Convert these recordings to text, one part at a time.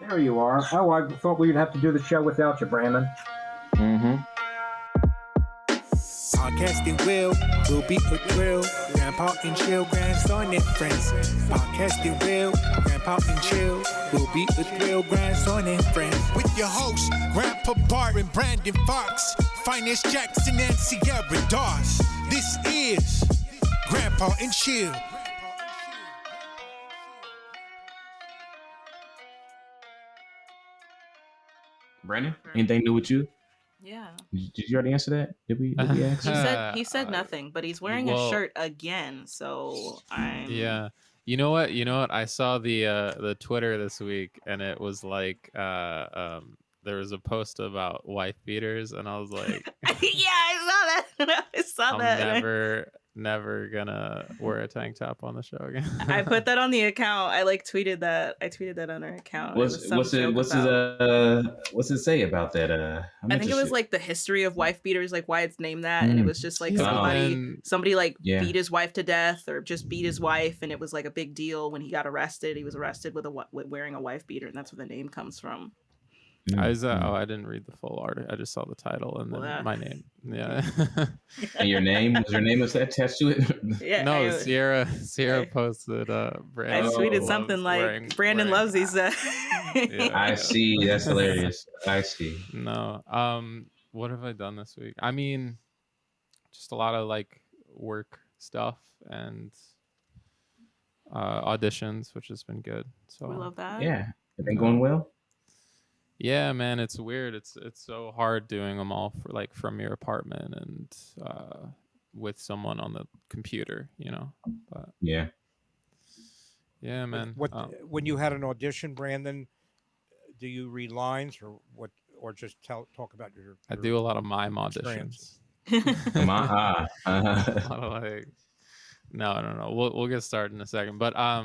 There you are. Oh, I thought we'd have to do the show without you, Brandon. Mm-hmm. Podcasting will be a thrill. Grandpa and chill, grandson and friends. Podcasting Grandpa and chill will be a thrill, grandson and friends. With your hosts, Grandpa Barton, Brandon Fox, Phines Jackson, and Sierra Dawes. This is Grandpa and Chill. Brandon, anything new with you? Yeah. Did you already answer that? Did we ask? He said nothing, but he's wearing a shirt again, so I'm Yeah. You know what? I saw the Twitter this week, and it was like there was a post about wife beaters, and I was like, yeah, I saw that. I saw that. I'm never gonna wear a tank top on the show again. I put that on the account. I tweeted that. I tweeted that on our account. What's it say about that? I think it was like the history of wife beaters, like why it's named that, and it was just like somebody beat his wife to death or just beat his wife, and it was like a big deal when he got arrested. He was arrested with wearing a wife beater, and that's where the name comes from. I didn't read the full article. I just saw the title and then my name. Yeah. And your name? Was your name attached to it? Yeah. No, Sierra posted Brandon. I tweeted something like Brandon loves these. Yeah. I see. That's hilarious. I see. No. What have I done this week? I mean, just a lot of like work stuff and auditions, which has been good. So we love that. Yeah. Have been going well? Yeah, man, it's weird. It's so hard doing them all from your apartment and with someone on the computer, you know. But yeah, man. When you had an audition, Brandon, do you read lines or what, or just talk about your I do a lot of mime auditions. No. We'll get started in a second, but I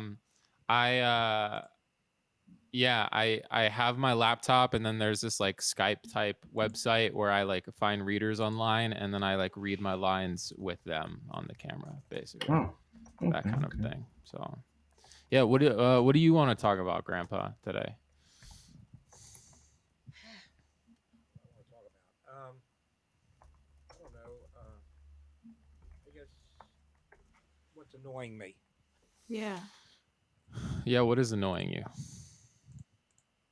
have my laptop, and then there's this like Skype type website where I like find readers online, and then I like read my lines with them on the camera, basically. That kind of thing. So, yeah. What do you want to talk about, Grandpa, today? I don't know. I guess what's annoying me. Yeah. Yeah. What is annoying you?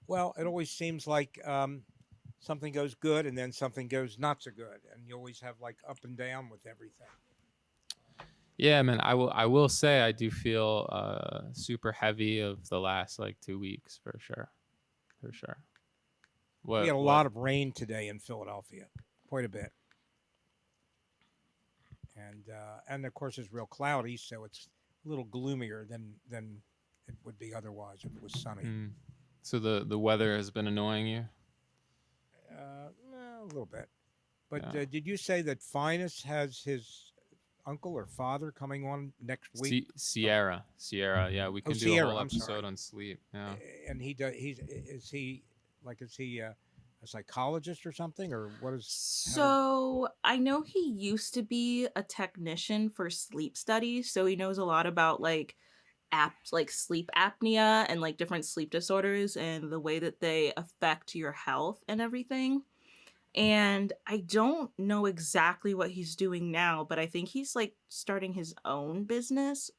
Well, it always seems like something goes good and then something goes not so good, and you always have like up and down with everything. Yeah, man. I will say I do feel super heavy of the last like 2 weeks for sure. We had a lot of rain today in Philadelphia, quite a bit, and of course it's real cloudy, so it's a little gloomier than it would be otherwise if it was sunny. So the weather has been annoying you? A little bit. But did you say that Phines has his uncle or father coming on next week? Sierra. Yeah, we can do a whole episode on sleep. Yeah. And is he a psychologist or something, or what is? So I know he used to be a technician for sleep studies, so he knows a lot about like sleep apnea and like different sleep disorders and the way that they affect your health and everything. And I don't know exactly what he's doing now, but I think he's like starting his own business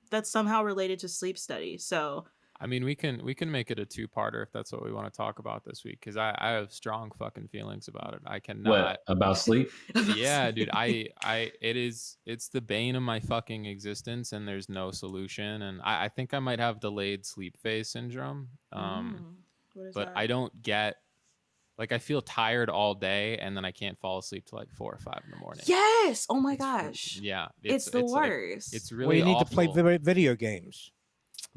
that's somehow related to sleep study. So I mean, we can make it a 2-parter if that's what we want to talk about this week, because I have strong fucking feelings about it. I cannot. What about sleep? Yeah, dude. It's the bane of my fucking existence, and there's no solution. And I think I might have delayed sleep phase syndrome. But that? I don't get like I feel tired all day, and then I can't fall asleep till like 4 or 5 in the morning. Yes. Oh my gosh. Yeah. It's the worst. It's really. Well, you need awful. to play video games.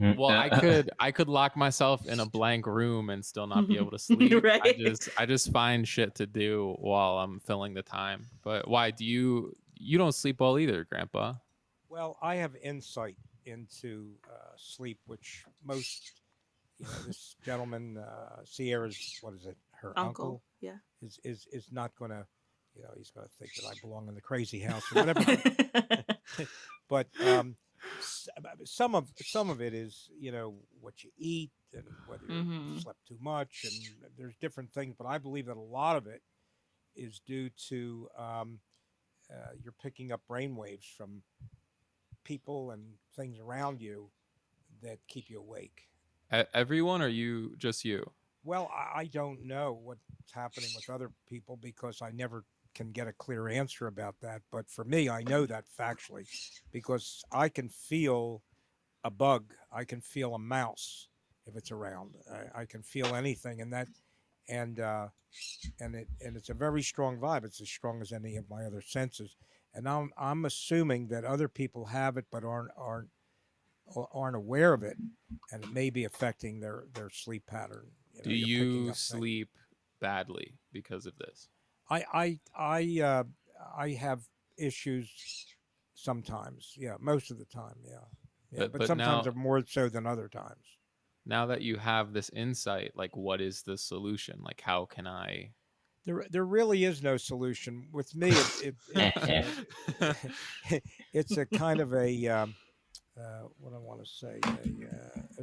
Well, I could lock myself in a blank room and still not be able to sleep. Right? I just find shit to do while I'm filling the time. But why do you don't sleep well either, Grandpa? Well, I have insight into sleep, which most, this gentleman, Sierra's, what is it, her uncle? Yeah, is not going to, he's going to think that I belong in the crazy house or whatever. But some of it is, what you eat and whether you Mm-hmm. slept too much, and there's different things. But I believe that a lot of it is due to you're picking up brain waves from people and things around you that keep you awake. Everyone, or just you? Well, I don't know what's happening with other people because I never can get a clear answer about that. But for me, I know that factually because I can feel a bug, I can feel a mouse if it's around. I can feel anything, and it's a very strong vibe. It's as strong as any of my other senses, and I'm assuming that other people have it but aren't aware of it, and it may be affecting their sleep pattern. Do You're picking you up things. sleep badly because of this? I have issues sometimes. Yeah, most of the time. Yeah, but sometimes now, are more so than other times. now that you have this insight, like, what is the solution? Like, how can I? There really is no solution with me. It's a kind of a what I want to say,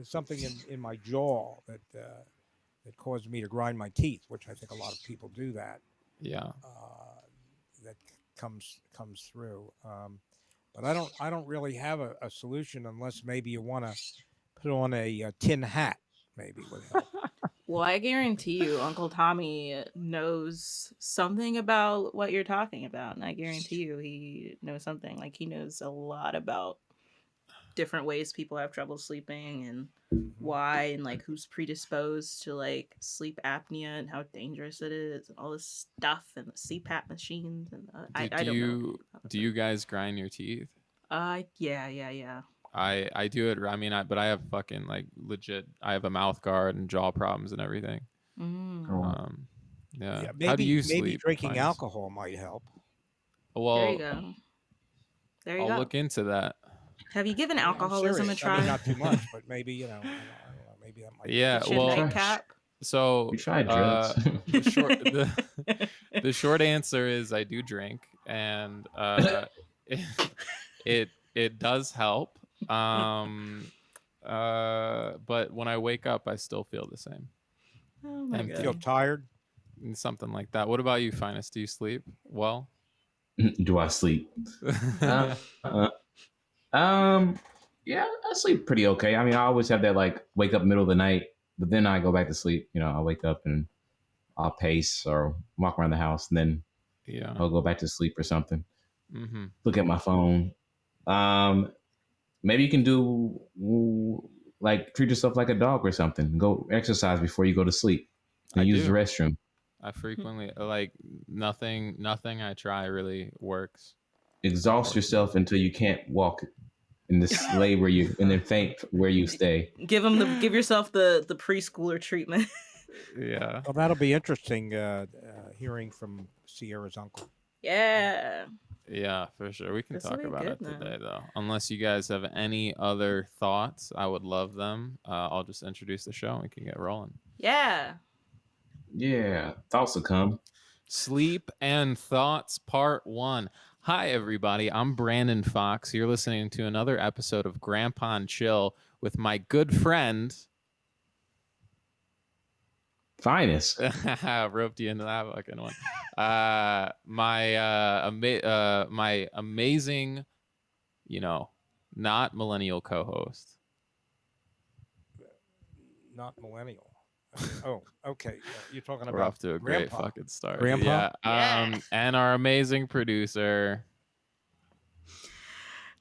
something in my jaw that caused me to grind my teeth, which I think a lot of people do that. Yeah. That comes through. But I don't really have a solution unless maybe you want to put on a tin hat, maybe would help. Well, I guarantee you, Uncle Tommy knows something about what you're talking about, and I guarantee you, he knows something. Like he knows a lot about different ways people have trouble sleeping and why, and like who's predisposed to like sleep apnea and how dangerous it is, and all this stuff, and the CPAP machines. And I don't know. Do you guys grind your teeth? Yeah. I do it. I mean, but I have fucking like legit. I have a mouth guard and jaw problems and everything. Yeah. How do you sleep? Maybe drinking Phines? alcohol might help. Well, there you go. There you go. I'll look into that. Have you given I'm alcoholism a serious. try? I mean, not too much, but maybe I don't know. Maybe that might. Yeah. Get your nightcap. So We tried drugs. the short answer is I do drink, and it does help. But when I wake up, I still feel the same. Oh my Empty. god. Feel tired? Something like that. What about you, Phines? Do you sleep well? Do I sleep? Yeah, I sleep pretty okay. I mean, I always have that like wake up middle of the night, but then I go back to sleep. I wake up and I'll pace or walk around the house, and then Yeah. I'll go back to sleep or something. Mm-hmm. Look at my phone. Maybe you can do like treat yourself like a dog or something. Go exercise before you go to sleep. And use the restroom. I frequently like nothing I try really works. Exhaust yourself until you can't walk in this lay where you and then faint where you stay. Give yourself the preschooler treatment. Yeah. Well, that'll be interesting hearing from Sierra's uncle. Yeah. Yeah, for sure. We can This'll talk be about good it then. today, though. Unless you guys have any other thoughts, I would love them. I'll just introduce the show and we can get rolling. Yeah. Yeah, thoughts will come. Sleep and Thoughts Part 1. Hi, everybody. I'm Brandon Fox. You're listening to another episode of Grandpa and Chill with my good friend. Finest. Roped you into that fucking one. My amazing, not millennial co-host. Not millennial. Oh, okay. You're talking We're about off to a Grandpa. great fucking start. Grandpa? Yeah. And our amazing producer.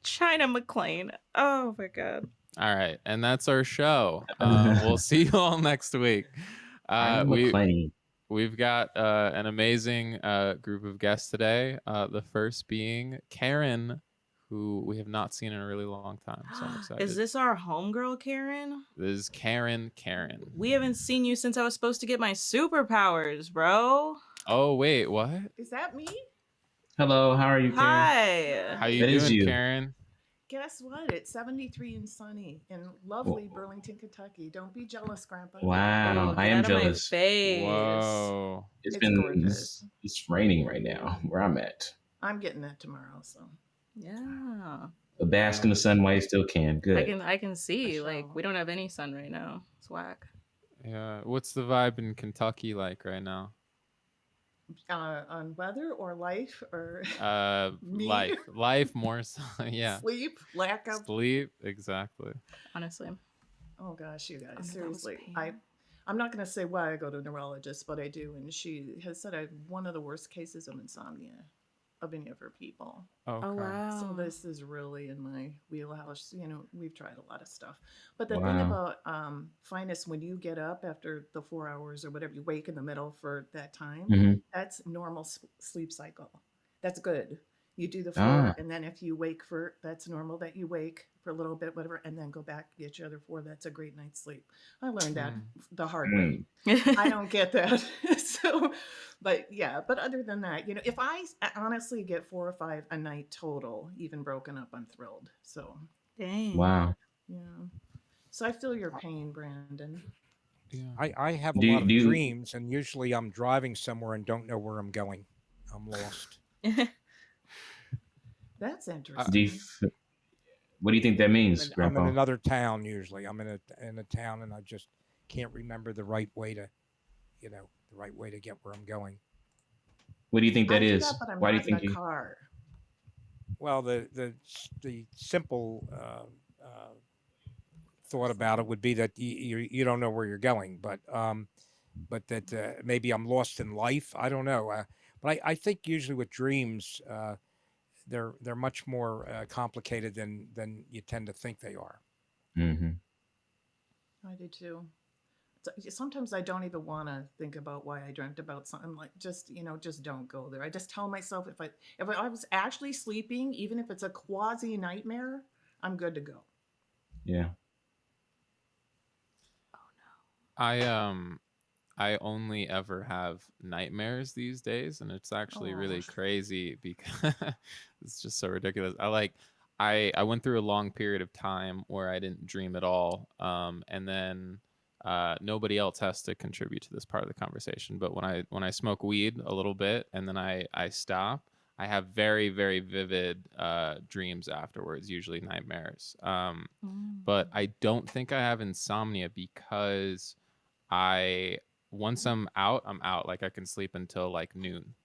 China McClain. Oh my god. All right, and that's our show. We'll see you all next week. We've got an amazing group of guests today. The first being Karen, who we have not seen in a really long time. So I'm excited. Is this our homegirl, Karen? This is Karen. We haven't seen you since I was supposed to get my superpowers, bro. Oh, wait, what? Is that me? Hello, how are you, Karen? Hi. How you That is doing, you. Karen? Guess what? It's 73 and sunny in lovely Burlington, Kentucky. Don't be jealous, Grandpa. Wow, Oh, I get am out of my jealous. face. Whoa. It's gorgeous. It's raining right now where I'm at. I'm getting it tomorrow, so. Yeah. bask in the sun while you still can. Good. I can see. For Like sure. we don't have any sun right now. It's whack. Yeah. What's the vibe in Kentucky like right now? On weather or life or me, Life more so. Yeah. sleep, lack of. Sleep. Exactly. Honestly. Oh gosh, you guys, Oh, no, that was seriously, pain. I'm not going to say why I go to a neurologist, but I do, and she has said I have one of the worst cases of insomnia of any of her people. Okay. Oh wow. So this is really in my wheelhouse. You know, we've tried a lot of stuff. But the thing Wow. about Phines, when you get up after the 4 hours or whatever, you wake in the middle for that time, Hmm. that's normal sleep cycle. That's good. You do the Ah. 4, and then if you wake for, that's normal that you wake for a little bit, whatever, and then go back, get your other 4. That's a great night's sleep. I learned that the hard way. I don't get that. So, but yeah, but other than that, you know, if I honestly get 4 or 5 a night total, even broken up, I'm thrilled. So, Dang. Wow. yeah. So I feel your pain, Brandon. Yeah. I have a Do lot you, of do you, dreams, and usually I'm driving somewhere and don't know where I'm going. I'm lost. That's do interesting. you f- what do you think that means, I'm in Grandpa? another town usually. I'm in a town, and I just can't remember the right way to, the right way to get where I'm going. What do you think I that do is? that, but I'm Why do you not in think a you? car. Well, the simple thought about it would be that you don't know where you're going, but that maybe I'm lost in life. I don't know, but I think usually with dreams, they're much more complicated than you tend to think they are. Hmm. I do too. Sometimes I don't even want to think about why I dreamt about something. Like, just, you know, just don't go there. I just tell myself if I was actually sleeping, even if it's a quasi nightmare, I'm good to go. Yeah. I only ever have nightmares these days, and it's actually really Oh. crazy because it's just so ridiculous. I went through a long period of time where I didn't dream at all, and then nobody else has to contribute to this part of the conversation. But when I smoke weed a little bit and then I stop, I have very, very vivid dreams afterwards, usually nightmares. But I don't think I have insomnia because once I'm out. Like I can sleep until like noon,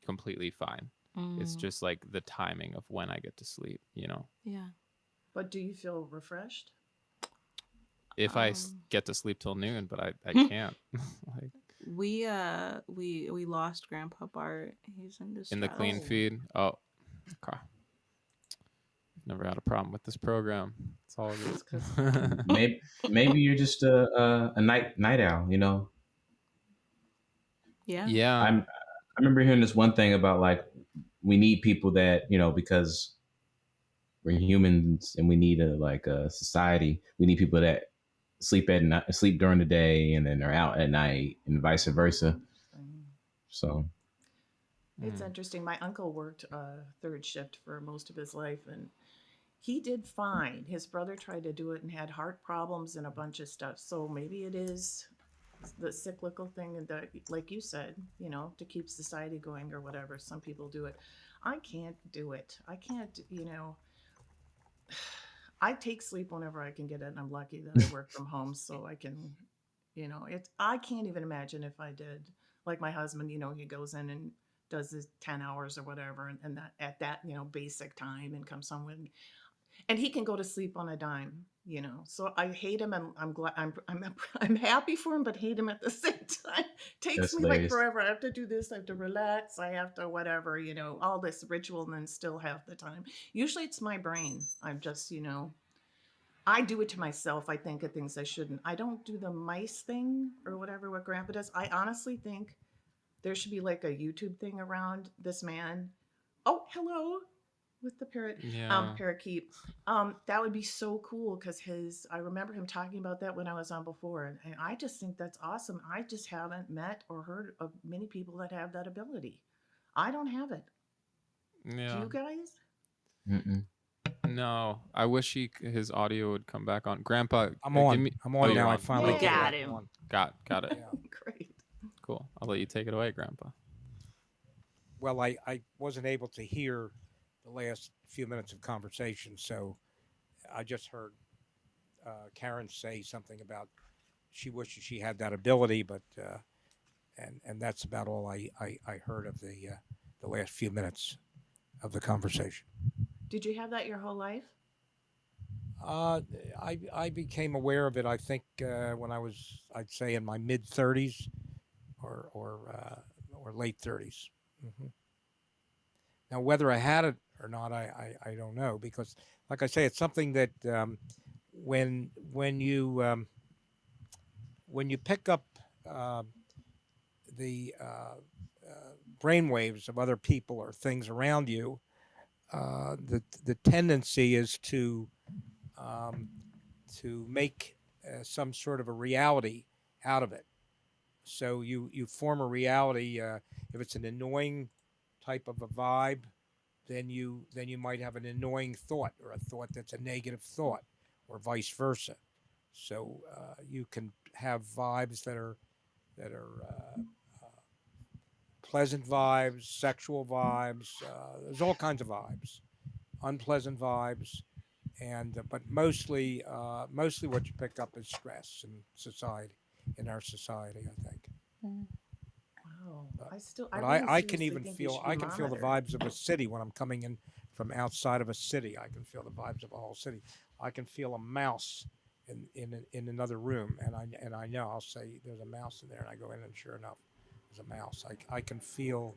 completely fine. It's just like the timing of when I get to sleep, Yeah. But do you feel refreshed? If I get to sleep till noon, but I can't. Like We lost Grandpa Bart. He's in distress. in the clean feed. Oh, okay. Never had a problem with this program. It's all good. Maybe you're just a night owl. You know. Yeah. Yeah. I remember hearing this one thing about like we need people that because we're humans and we need a society. We need people that sleep at night, sleep during the day, and then they're out at night, and vice versa. So It's interesting. My uncle worked third shift for most of his life, and he did fine. His brother tried to do it and had heart problems and a bunch of stuff. So maybe it is the cyclical thing, and like you said, to keep society going or whatever. Some people do it. I can't do it. I can't. I take sleep whenever I can get it, and I'm lucky that I work from home, so I can. I can't even imagine if I did. Like my husband, he goes in and does his 10 hours or whatever, and that at that basic time, and comes home with. And he can go to sleep on a dime, So I hate him, and I'm glad I'm happy for him, but hate him at the same time. Takes That's me like hilarious. forever. I have to do this. I have to relax. I have to whatever, all this ritual, and then still have the time. Usually it's my brain. I'm just, I do it to myself. I think of things I shouldn't. I don't do the mice thing or whatever what Grandpa does. I honestly think there should be like a YouTube thing around this man. Oh, hello. With the parakeet. That would be so cool because I remember him talking about that when I was on before, and I just think that's awesome. I just haven't met or heard of many people that have that ability. I don't have it. Yeah. Do you guys? Mm-mm. No, I wish his audio would come back on. Grandpa, I'm on. give me. I'm on you're now. I on. finally We Cool. got it. him. I'm on. Got it. Yeah. Great. Cool. I'll let you take it away, Grandpa. Well, I wasn't able to hear the last few minutes of conversation. So I just heard Karen say something about she wishes she had that ability, but and that's about all I heard of the last few minutes of the conversation. Did you have that your whole life? Uh, I became aware of it. I think when I was, I'd say, in my mid 30s or late 30s. Hmm. Now, whether I had it or not, I don't know, because, like I say, it's something that when when you um, when you pick up the brain waves of other people or things around you, the tendency is um, to make some sort of a reality out of it. So you form a reality. If it's an annoying type of a vibe, then you might have an annoying thought, or a thought that's a negative thought, or vice versa. So you can have vibes that are pleasant vibes, sexual vibes. There's all kinds of vibes, unpleasant vibes, and but mostly what you pick up is stress in society, in our society, I think. Wow. But, I but really I can seriously even think you feel should be I can feel the monitored. vibes of a city when I'm coming in from outside of a city. I can feel the vibes of a whole city. I can feel a mouse in another room, and I know I'll say there's a mouse in there, and I go in, and sure enough, there's a mouse. I can feel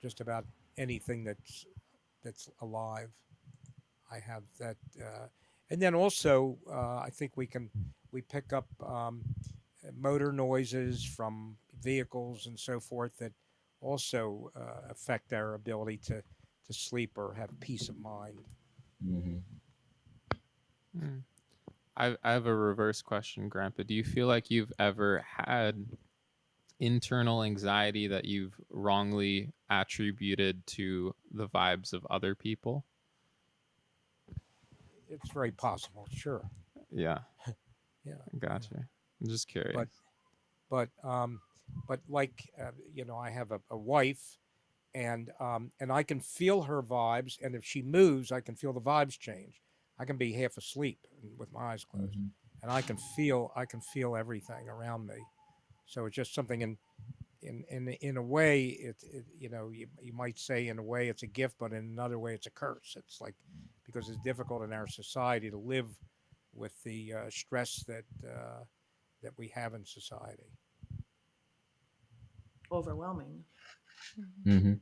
just about anything that's alive. I have that, and then also I think we pick up motor noises from vehicles and so forth that also affect our ability to sleep or have peace of mind. Hmm. Hmm. I have a reverse question, Grandpa. Do you feel like you've ever had internal anxiety that you've wrongly attributed to the vibes of other people? It's very possible, sure. Yeah, Yeah, yeah. gotcha. I'm just curious. But but um, but like I have a wife, and I can feel her vibes, and if she moves, I can feel the vibes change. I can be half asleep with my eyes closed, Hmm. and I can feel everything around me. So it's just something in a way you might say in a way it's a gift, but in another way it's a curse. It's like, because it's difficult in our society to live with the stress that we have in society. Overwhelming. Hmm.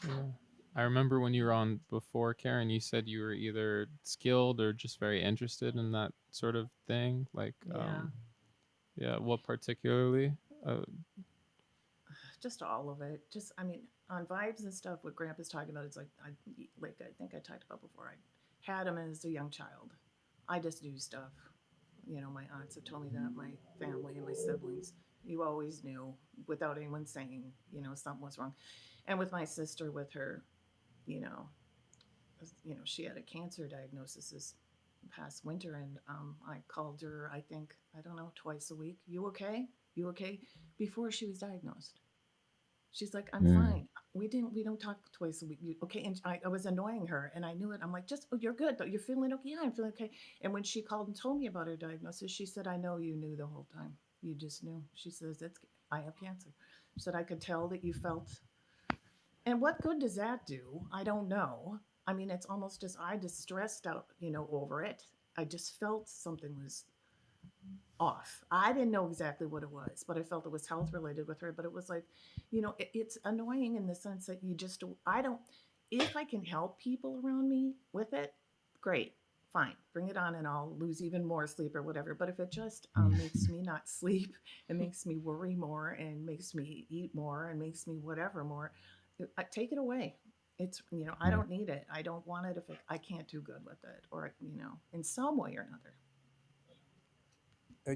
Yeah. I remember when you were on before, Karen, you said you were either skilled or just very interested in that sort of thing. Like, Yeah. yeah, what particularly? Uh, Just all of it. Just, I mean, on vibes and stuff, what Grandpa's talking about is like I think I talked about before. I had him as a young child. I just do stuff. My aunts have told me that, my family and my siblings. You always knew without anyone saying, something was wrong. And with my sister, with her, you know, she had a cancer diagnosis this past winter, and I called her. I think, I don't know, twice a week. You okay? You okay? Before she was diagnosed. She's like, I'm Mm. fine. We don't talk twice a week. Okay. And I was annoying her, and I knew it. I'm like, oh, you're good though. You're feeling okay. Yeah, I'm feeling okay. And when she called and told me about her diagnosis, she said, I know you knew the whole time. You just knew. She says, I have cancer. She said, I could tell that you felt. And what good does that do? I don't know. I mean, it's almost just, I just stressed out, over it. I just felt something was off. I didn't know exactly what it was, but I felt it was health related with her. But it was like, it's annoying in the sense that I don't, if I can help people around me with it, great, fine, bring it on, and I'll lose even more sleep or whatever. But if it just makes me not sleep, it makes me worry more, and makes me eat more, and makes me whatever more, I take it away. It's, I Yeah. don't need it. I don't want it if I can't do good with it, or, in some way or another.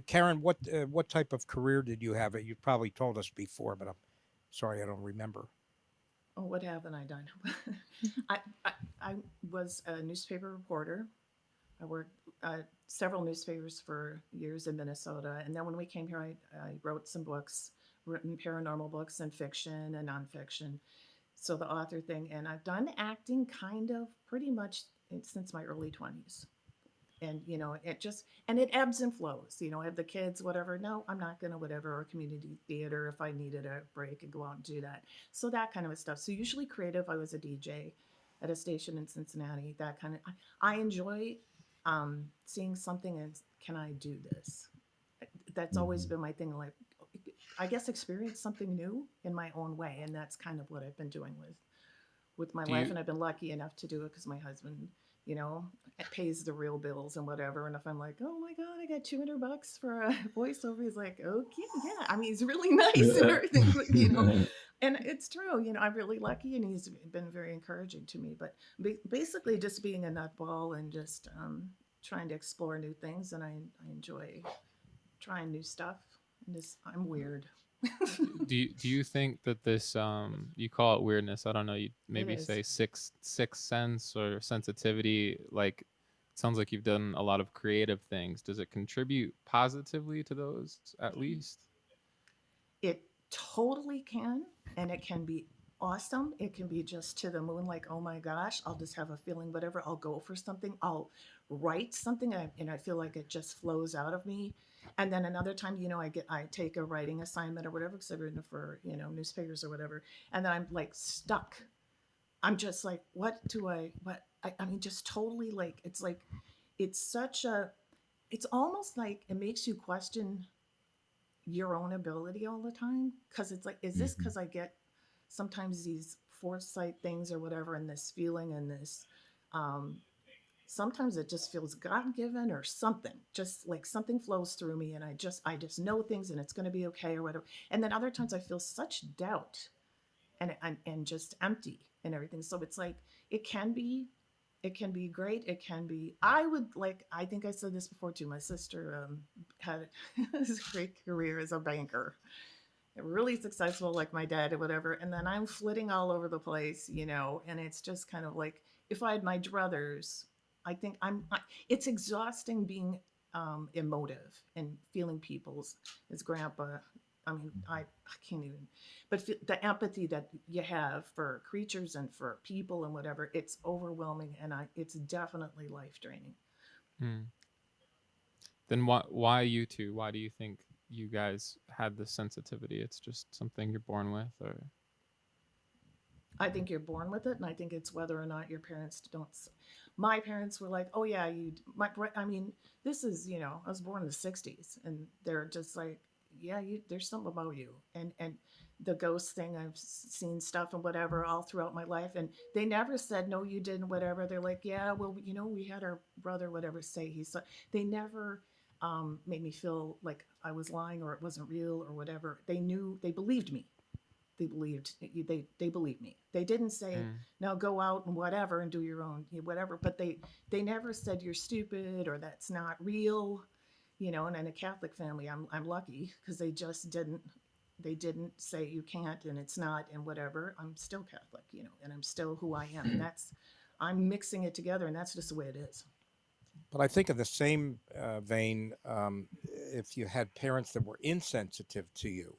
Karen, what type of career did you have? You probably told us before, but I'm sorry I don't remember. Oh, what haven't I done? I, I I was a newspaper reporter. I worked several newspapers for years in Minnesota, and then when we came here, I wrote some books, written paranormal books and fiction and nonfiction. So the author thing, and I've done acting kind of pretty much since my early 20s. And it just, and it ebbs and flows. I have the kids, whatever. No, I'm not gonna, whatever, or community theater if I needed a break and go out and do that. So that kind of stuff. So usually creative. I was a DJ at a station in Cincinnati. That kind of, I enjoy seeing something and can I do this? That's always been my thing. Like, I guess experience something new in my own way, and that's kind of what I've been doing with my Do life. you And I've been lucky enough to do it because my husband, pays the real bills and whatever. And if I'm like, oh my God, I got $200 for a voiceover, he's like, okay, yeah. I mean, he's really nice and everything. And it's true. I'm really lucky, and he's been very encouraging to me. But basically, just being a nutball and just trying to explore new things, and I enjoy trying new stuff. And I'm weird. do you think that this you call it weirdness? I don't know. You It maybe is. say sixth sense or sensitivity. Like, it sounds like you've done a lot of creative things. Does it contribute positively to those at least? It totally can, and it can be awesome. It can be just to the moon, like, oh my gosh, I'll just have a feeling, whatever. I'll go for something. I'll write something, and I feel like it just flows out of me. And then another time, I take a writing assignment or whatever, because I've written for newspapers or whatever, and then I'm like stuck. I'm just like, I mean, just totally like, it's such a, it's almost like it makes you question your own ability all the time, because it's like, is this Mhm. because I get sometimes these foresight things or whatever, and this feeling and this um sometimes it just feels god-given or something, just like something flows through me, and I just know things and it's going to be okay or whatever. And then other times I feel such doubt and just empty and everything. So it's like, it can be it can be great. It can be, I think I said this before too. My sister had this great career as a banker, really successful like my dad or whatever. And then I'm flitting all over the place, and it's just kind of like, if I had my druthers, I think it's exhausting being emotive and feeling people's, as grandpa. I mean, I can't even, but the empathy that you have for creatures and for people and whatever, it's overwhelming, and it's definitely life draining. Hmm. Then why you two? Why do you think you guys had this sensitivity? It's just something you're born with, or I think you're born with it, and I think it's whether or not your parents don't. My parents were like, "Oh yeah, you." I mean, this is I was born in the '60s, and they're just like, "Yeah, you. There's something about you," and the ghost thing. I've seen stuff and whatever all throughout my life, and they never said no, you didn't, whatever. They're like, "Yeah, well, we had our brother, whatever, say he saw." They never made me feel like I was lying or it wasn't real or whatever. They knew, they believed me. They believed me. They didn't say, hmm. now go out and whatever and do your own whatever, but they never said you're stupid or that's not real. And in a Catholic family, I'm lucky because they didn't say you can't and it's not and whatever. I'm still Catholic, and I'm still who I am, and that's, I'm mixing it together, and that's just the way it is. But I think in the same vein, if you had parents that were insensitive to you,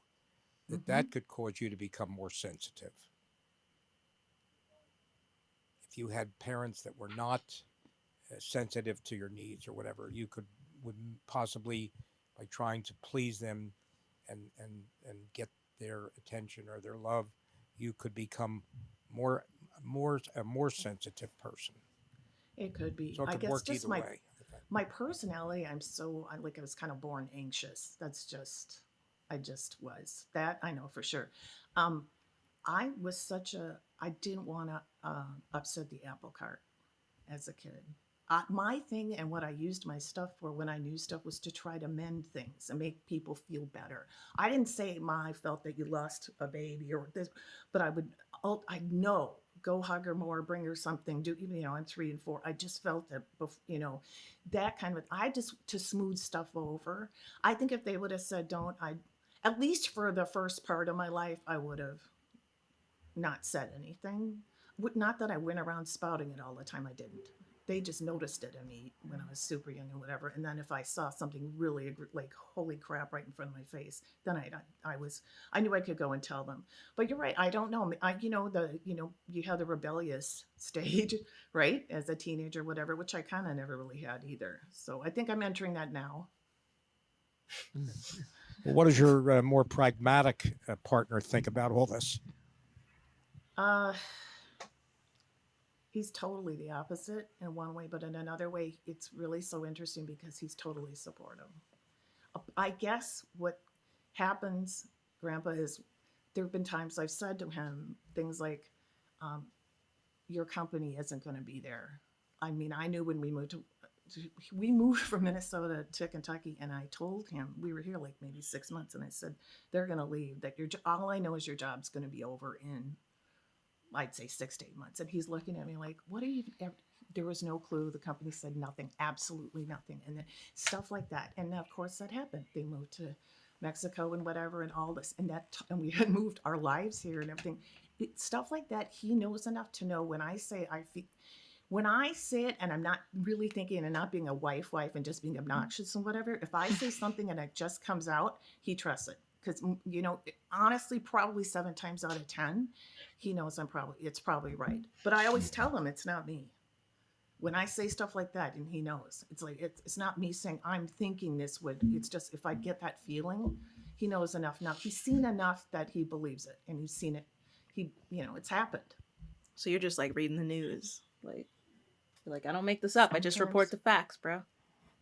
Hmm. that could cause you to become more sensitive. If you had parents that were not sensitive to your needs or whatever, you would possibly, by trying to please them and get their attention or their love, you could become more a more sensitive person. It could be, So it I could guess, work just either way. my personality. I was kind of born anxious. I just was that, I know for sure. um I was I didn't want to upset the apple cart as a kid. My thing and what I used my stuff for when I knew stuff was to try to mend things and make people feel better. I didn't say, Ma, I felt that you lost a baby or this, but I know, go hug her more, bring her something, do, I'm 3 and 4. I just felt that, that kind of, I just, to smooth stuff over. I think if they would have said don't, at least for the first part of my life, I would have not said anything. Not that I went around spouting it all the time. I didn't. they just noticed it in me when I was super young and whatever. And then if I saw something really like holy crap right in front of my face, then I knew I could go and tell them. But you're right, I don't know. You have the rebellious stage, right, as a teenager, whatever, which I kind of never really had either. So I think I'm entering that now. Well, what does your more pragmatic partner think about all this? He's totally the opposite in one way, but in another way, it's really so interesting because he's totally supportive. I guess what happens, Grandpa, is there have been times I've said to him things like, your company isn't going to be there. I mean, I knew when we moved from Minnesota to Kentucky, and I told him, we were here like maybe 6 months, and I said, they're going to leave, that all I know is your job's going to be over in, I'd say 6 to 8 months. And he's looking at me like, what are you, there was no clue. The company said nothing, absolutely nothing. And then stuff like that. And of course that happened. They moved to Mexico and whatever, and all this, and we had moved our lives here and everything. Stuff like that. He knows enough to know when I say it and I'm not really thinking and not being a wife and just being obnoxious and whatever, if I say something and it just comes out, he trusts it. Because, honestly, probably 7 times out of 10, he knows it's probably right. But I always tell him it's not me. When I say stuff like that, and he knows, it's like, it's not me saying I'm thinking it's just, if I get that feeling, he knows enough. Now, he's seen enough that he believes it, and he's seen it. It's happened. So you're just like reading the news. Like, you're like, I don't make this up. I just report the facts, bro.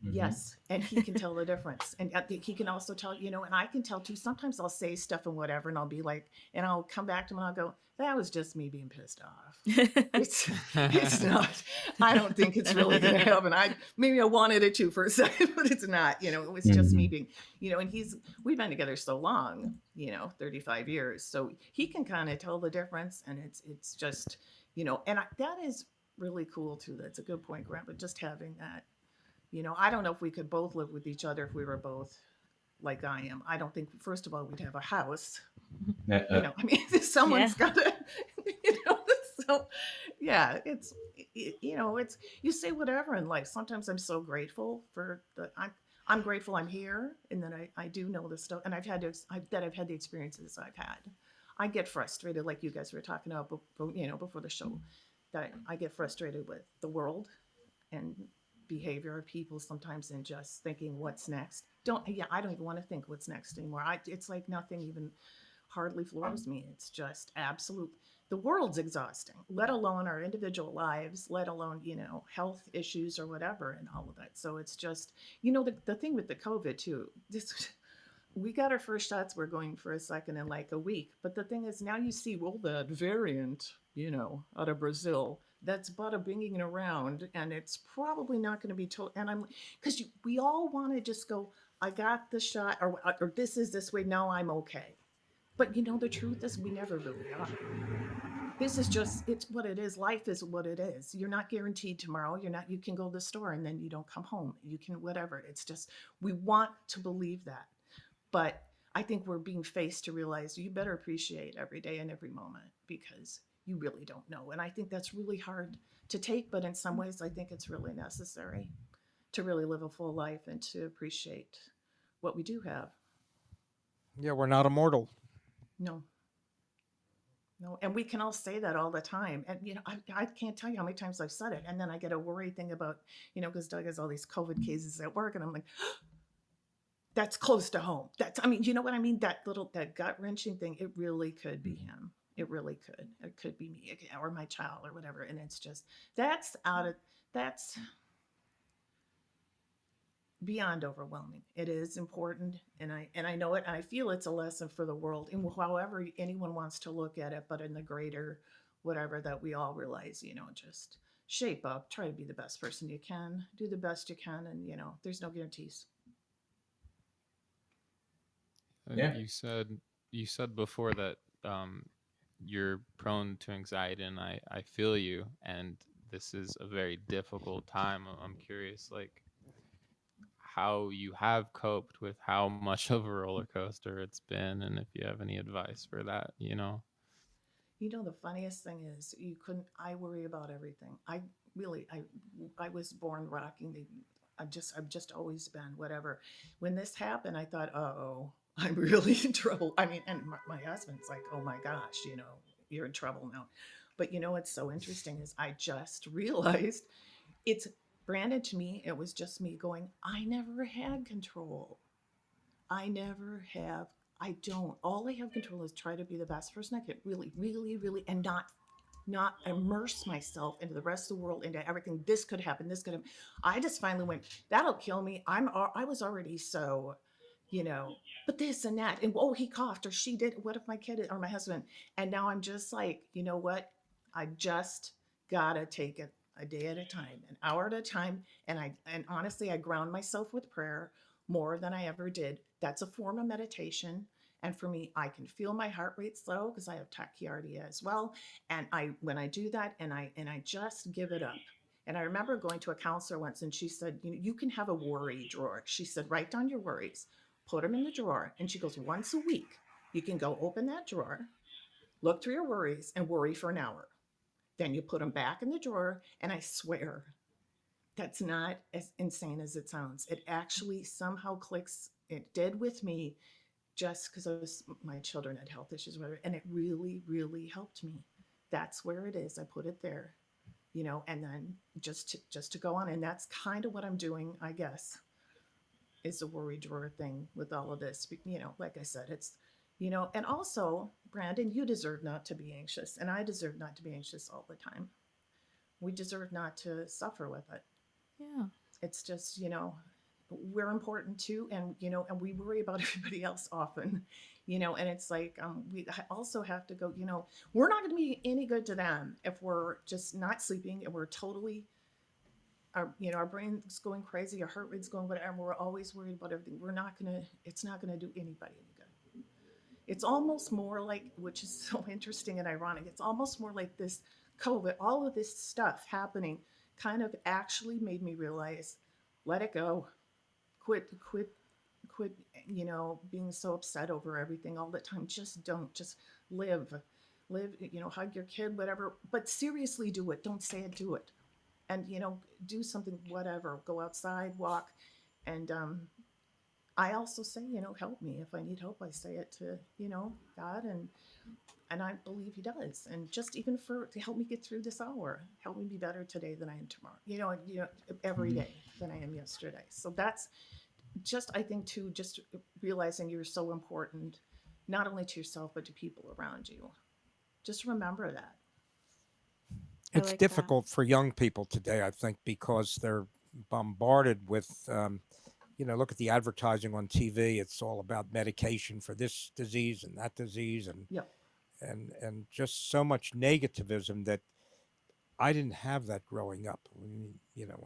Yes, and he can tell the difference, and he can also tell, and I can tell too. Sometimes I'll say stuff and whatever, and I'll be like, and I'll come back to him and I'll go, that was just me being pissed off. It's not. I don't think it's really going to happen. Maybe I wanted it to for a second, but it's not. It was just me being, and we've been together so long, 35 years, so he can kind of tell the difference, and it's just, and that is really cool too. That's a good point, Grandpa. Just having that. I don't know if we could both live with each other if we were both like I am. I don't think, first of all, we'd have a house. Someone's got to, so yeah, it's you say whatever in life. Sometimes I'm so grateful I'm grateful I'm here, and then I do know this stuff, and I've had the experiences I've had. I get frustrated, like you guys were talking about, before the show, that I get frustrated with the world and behavior of people sometimes, and just thinking what's next. I don't even want to think what's next anymore. It's like nothing even hardly floors me. It's just absolute. The world's exhausting, let alone our individual lives, let alone, health issues or whatever, and all of that. So it's just, the thing with the COVID too, we got our first shots. We're going for a second in like a week. But the thing is, now you see, that variant, out of Brazil, that's bada binging around, and it's probably not going to be told. And because we all want to just go, I got the shot, or this is this way, now I'm okay. But the truth is, we never really are. This is just, it's what it is. Life is what it is. You're not guaranteed tomorrow. You can go to the store and then you don't come home. You can whatever. It's just, we want to believe that. But I think we're being faced to realize you better appreciate every day and every moment, because you really don't know. And I think that's really hard to take, but in some ways I think it's really necessary to really live a full life and to appreciate what we do have. Yeah, we're not immortal. No. And we can all say that all the time. And, I can't tell you how many times I've said it. And then I get a worry thing about, because Doug has all these COVID cases at work, and I'm like, that's close to home. You know what I mean? That gut wrenching thing, it really could be him. It really could. It could be me or my child or whatever. And it's just, that's beyond overwhelming. It is important. And I know it. And I feel it's a lesson for the world, and however anyone wants to look at it, but in the greater whatever, that we all realize, just shape up, try to be the best person you can, do the best you can. And, there's no guarantees. Yeah. You said before that, you're prone to anxiety, and I feel you, and this is a very difficult time. I'm curious, like, how you have coped with how much of a roller coaster it's been, and if you have any advice for that. The funniest thing is, I worry about everything. really, I was born rocking the. I've just always been whatever. When this happened, I thought, oh, I'm really in trouble. I mean, and my husband's like, oh my gosh, you're in trouble now. But what's so interesting is I just realized it's Brandon, to me, it was just me going, I never had control. I never have. I don't. All I have control is try to be the best person I can, really, really, really, and not immerse myself into the rest of the world, into everything. This could happen. This could happen. I just finally went, that'll kill me. I was already so, you know, but this and that, and oh, he coughed or she did. What if my kid or my husband? And now I'm just like, you know what? I just gotta take it a day at a time, an hour at a time. And honestly, I ground myself with prayer more than I ever did. That's a form of meditation. And for me, I can feel my heart rate slow because I have tachycardia as well. And when I do that, and I just give it up. And I remember going to a counselor once, and she said, you can have a worry drawer. She said, write down your worries, put them in the drawer. And she goes, once a week, you can go open that drawer, look through your worries, and worry for an hour. Then you put them back in the drawer. And I swear, that's not as insane as it sounds. It actually somehow clicks. It did with me, just because my children had health issues, whatever, and it really, really helped me. That's where it is. I put it there, and then just to go on. And that's kind of what I'm doing, I guess, is a worry drawer thing with all of this. Like I said, it's, and also, Brandon, you deserve not to be anxious, and I deserve not to be anxious all the time. We deserve not to suffer with it. Yeah. It's just, we're important too. And, and we worry about everybody else often, and it's like, we also have to go, we're not going to be any good to them if we're just not sleeping and we're totally, our brain's going crazy, our heart rate's going whatever, and we're always worried about everything. It's not going to do anybody any good. It's almost more like, which is so interesting and ironic, it's almost more like this COVID, all of this stuff happening kind of actually made me realize, let it go, quit, being so upset over everything all the time. Just live, hug your kid, whatever, but seriously do it. Don't say it, do it. And, do something, whatever, go outside, walk. And, I also say, help me. If I need help, I say it to, God, and I believe he does. And just even to help me get through this hour, help me be better today than I am tomorrow, every day than I am yesterday. So that's just, I think too, just realizing you're so important, not only to yourself, but to people around you. Just remember that. It's like difficult for young people today, I think, because they're bombarded with, look at the advertising on TV. It's all about medication for this disease and that disease, and yep. and just so much negativism that I didn't have that growing up. When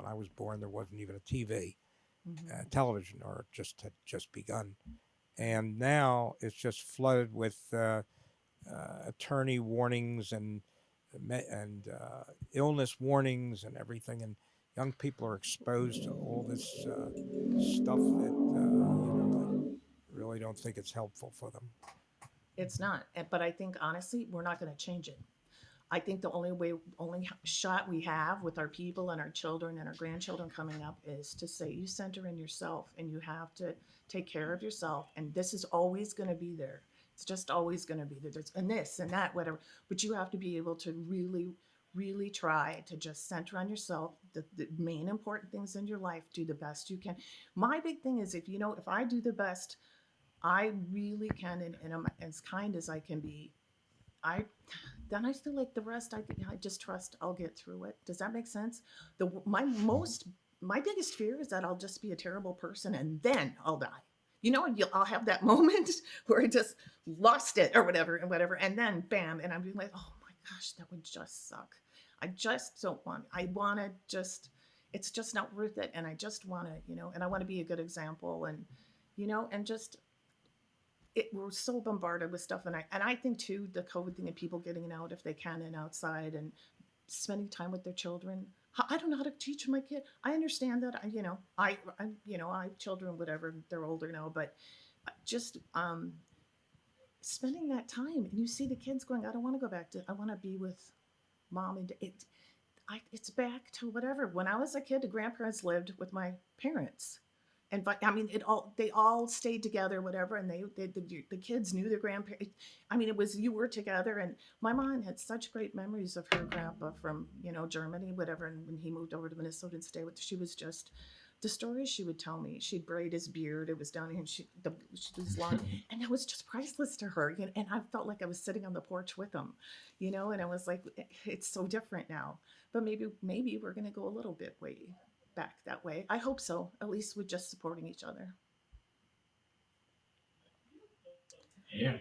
I was born, there wasn't even a TV, television, or had just begun, and now it's just flooded with attorney warnings and illness warnings and everything, and young people are exposed to all this stuff that I really don't think it's helpful for them. It's not, but I think honestly, we're not going to change it. I think the only shot we have with our people and our children and our grandchildren coming up is to say, you center in yourself and you have to take care of yourself. And this is always going to be there. It's just always going to be there. There's and this and that, whatever. But you have to be able to really, really try to just center on yourself, the main important things in your life, do the best you can. My big thing is if I do the best I really can, and I'm as kind as I can be, then I feel like the rest, I just trust I'll get through it. Does that make sense? My biggest fear is that I'll just be a terrible person and then I'll die. I'll have that moment where I just lost it or whatever, and then bam, and I'm being like, oh my gosh, that would just suck. I just don't want. I want to just. It's just not worth it, and I just want to, and I want to be a good example, and and just. We're so bombarded with stuff, and I think too the COVID thing and people getting out if they can and outside and spending time with their children. I don't know how to teach my kid. I understand that. I have children, whatever. They're older now, but just spending that time, and you see the kids going, I don't want to go back to. I want to be with mom and dad. it's back to whatever. When I was a kid, the grandparents lived with my parents. And but I mean, they all stayed together, whatever, and the kids knew their grandparents. I mean, it was you were together, and my mom had such great memories of her grandpa from Germany, whatever. And when he moved over to Minnesota and stayed with, she was just the stories she would tell me. She'd braid his beard; it was down here, and she was long, and it was just priceless to her. And I felt like I was sitting on the porch with him, and I was like, it's so different now. But maybe we're gonna go a little bit way back that way. I hope so. At least we're just supporting each other. Yeah.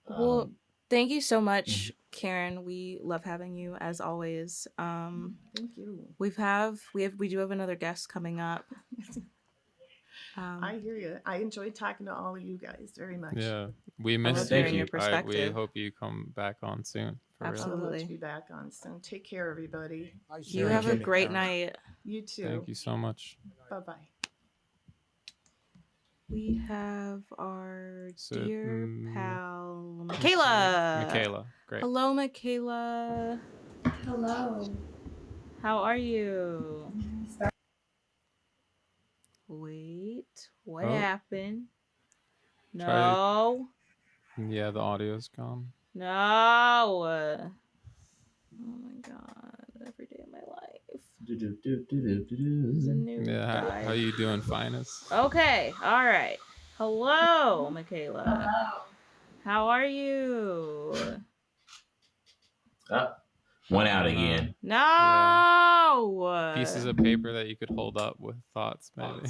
Well, thank you so much, Karen. We love having you as always. Thank you. We do have another guest coming up. I hear you. I enjoyed talking to all of you guys very much. Yeah, we missed hearing you. your We perspective. hope you come back on soon. For real. I'd love Absolutely. to be back on soon. Take care, everybody. Nice You hearing have a you, great Karen. night. You too. Thank you so much. Bye bye. We have our So, dear pal, Michaela. Michaela, great. Hello, Michaela. Hello. How are you? Wait, what Oh. happened? Try- No. Yeah, the audio's gone. No. Oh my god. Every day of my life. This is a new Yeah, guy. how you doing, Phines? Okay, all right. Hello, Michaela. Hello. How are you? One out again. No. Pieces of paper that you could hold up with thoughts, maybe.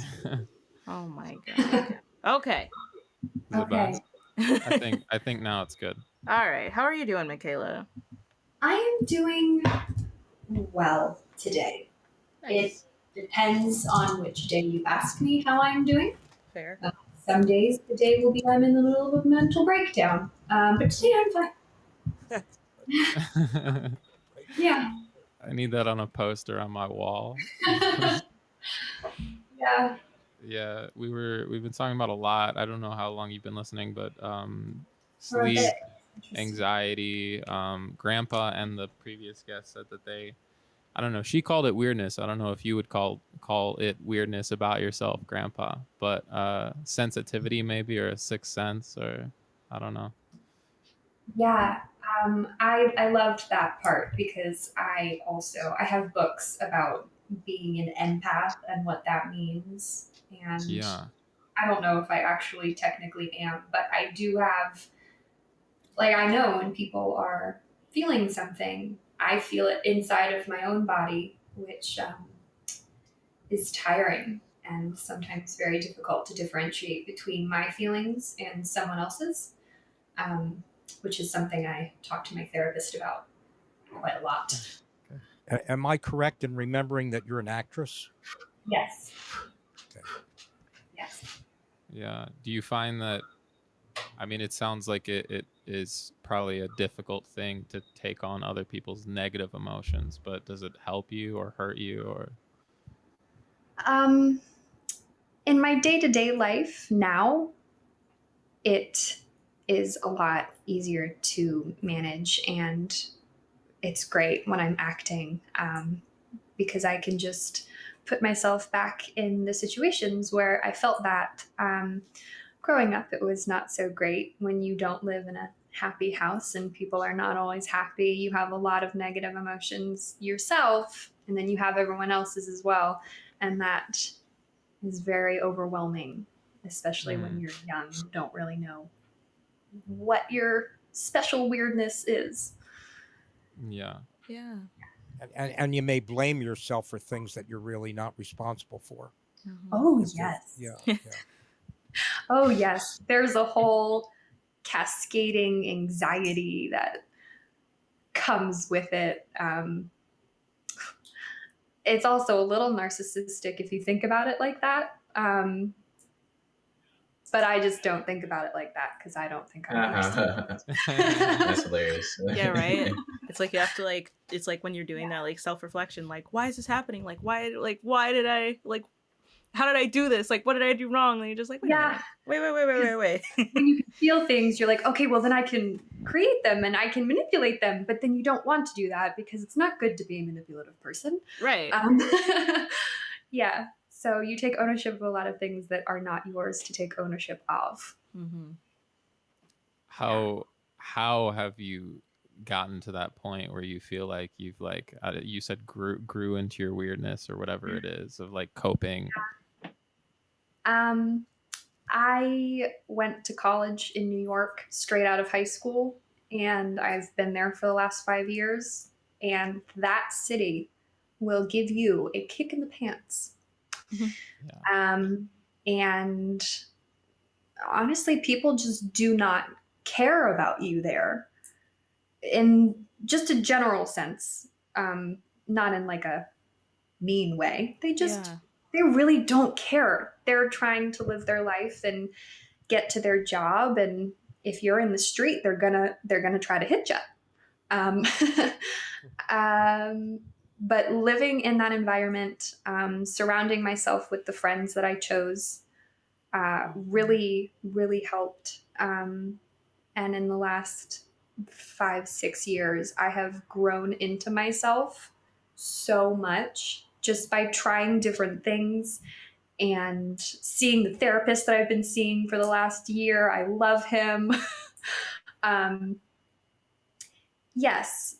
Oh my god. Okay. The Okay. best. I think now it's good. All right. How are you doing, Michaela? I am doing well today. It depends on which day you ask me how I'm doing. Fair. Some days the day will be I'm in the middle of a mental breakdown. But today I'm fine. Yeah. I need that on a poster on my wall. Yeah. Yeah, we've been talking about a lot. I don't know how long you've been listening, but For a sleep, bit. Interesting. anxiety. Grandpa and the previous guest said that I don't know. She called it weirdness. I don't know if you would call it weirdness about yourself, Grandpa, but sensitivity maybe, or a sixth sense, or I don't know. Yeah. I loved that part because I have books about being an empath and what that means. And Yeah. I don't know if I actually technically am, but I do have, like, I know when people are feeling something, I feel it inside of my own body, which is tiring and sometimes very difficult to differentiate between my feelings and someone else's, which is something I talk to my therapist about quite a lot. Am I correct in remembering that you're an actress? Yes. Okay. Yes. Yeah. Do you find that, I mean, it sounds like it is probably a difficult thing to take on other people's negative emotions, but does it help you or hurt you, or? In my day-to-day life now, it is a lot easier to manage, and it's great when I'm acting, because I can just put myself back in the situations where I felt that. Growing up, it was not so great when you don't live in a happy house and people are not always happy. You have a lot of negative emotions yourself, and then you have everyone else's as well. And that is very overwhelming, especially when you're young and don't really know what your special weirdness is. Yeah. Yeah. And you may blame yourself for things that you're really not responsible for. Oh, If there- yes. Yeah. Oh, yes. There's a whole cascading anxiety that comes with it. It's also a little narcissistic if you think about it like that. But I just don't think about it like that because I don't think I'm a narcissist. That's hilarious. Yeah, right. It's like you have to it's like when you're doing that like self-reflection, like why is this happening? Like why did I how did I do this? Like, what did I do wrong? And you're just like, wait a minute. Wait. When you can feel things, you're like, okay, well then I can create them and I can manipulate them. But then you don't want to do that because it's not good to be a manipulative person. Right. Yeah. So you take ownership of a lot of things that are not yours to take ownership of. Mm-hmm. How have you gotten to that point where you feel like you've like you said grew into your weirdness or whatever it is of like coping? I went to college in New York straight out of high school, and I've been there for the last 5 years, and that city will give you a kick in the pants. Yeah. And honestly, people just do not care about you there in just a general sense, not in like a mean way. They really don't care. They're trying to live their life and get to their job, and if you're in the street, they're gonna try to hit you. But living in that environment, surrounding myself with the friends that I chose, really, really helped. And in the last 5-6 years, I have grown into myself so much just by trying different things and seeing the therapist that I've been seeing for the last year. I love him. Yes.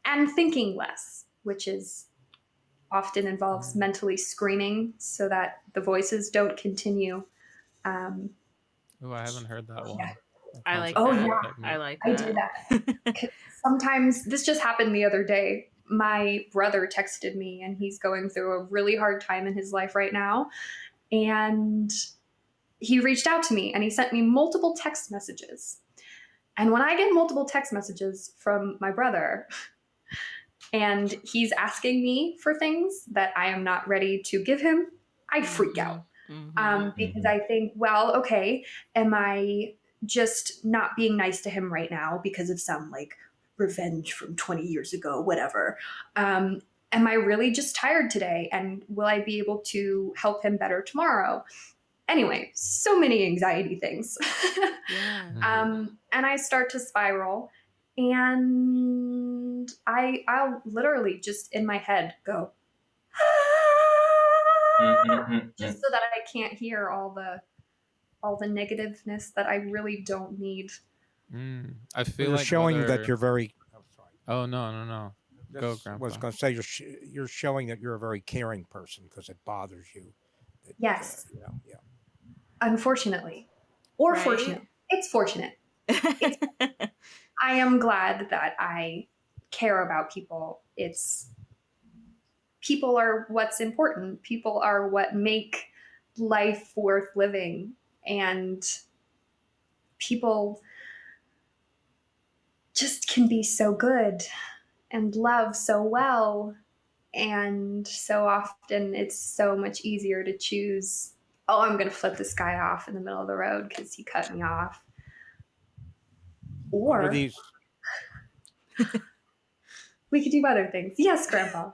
And thinking less, which is often involves mentally screaming so that the voices don't continue. Oh, I haven't heard that one. Yeah. I like Oh, that. yeah. I like I that. do that. Sometimes this just happened the other day. My brother texted me, and he's going through a really hard time in his life right now. And he reached out to me and he sent me multiple text messages. And when I get multiple text messages from my brother and he's asking me for things that I am not ready to give him, I freak out. Because I think, well, okay, am I just not being nice to him right now because of some like revenge from 20 years ago, whatever? Am I really just tired today? And will I be able to help him better tomorrow? Anyway, so many anxiety things. And I start to spiral, and I'll literally just in my head go, just so that I can't hear all the negativeness that I really don't need. I feel You're like showing whether... that you're very. Oh, sorry. Oh no. Go, Grandpa. I was going to say you're showing that you're a very caring person because it bothers you. That, yes. Yeah. Unfortunately, or right? Fortunate. It's fortunate. I am glad that I care about people. People are what's important. People are what make life worth living. And people just can be so good and love so well. And so often it's so much easier to choose, oh, I'm going to flip this guy off in the middle of the road because he cut me off. Or we could do other things. Yes, Grandpa.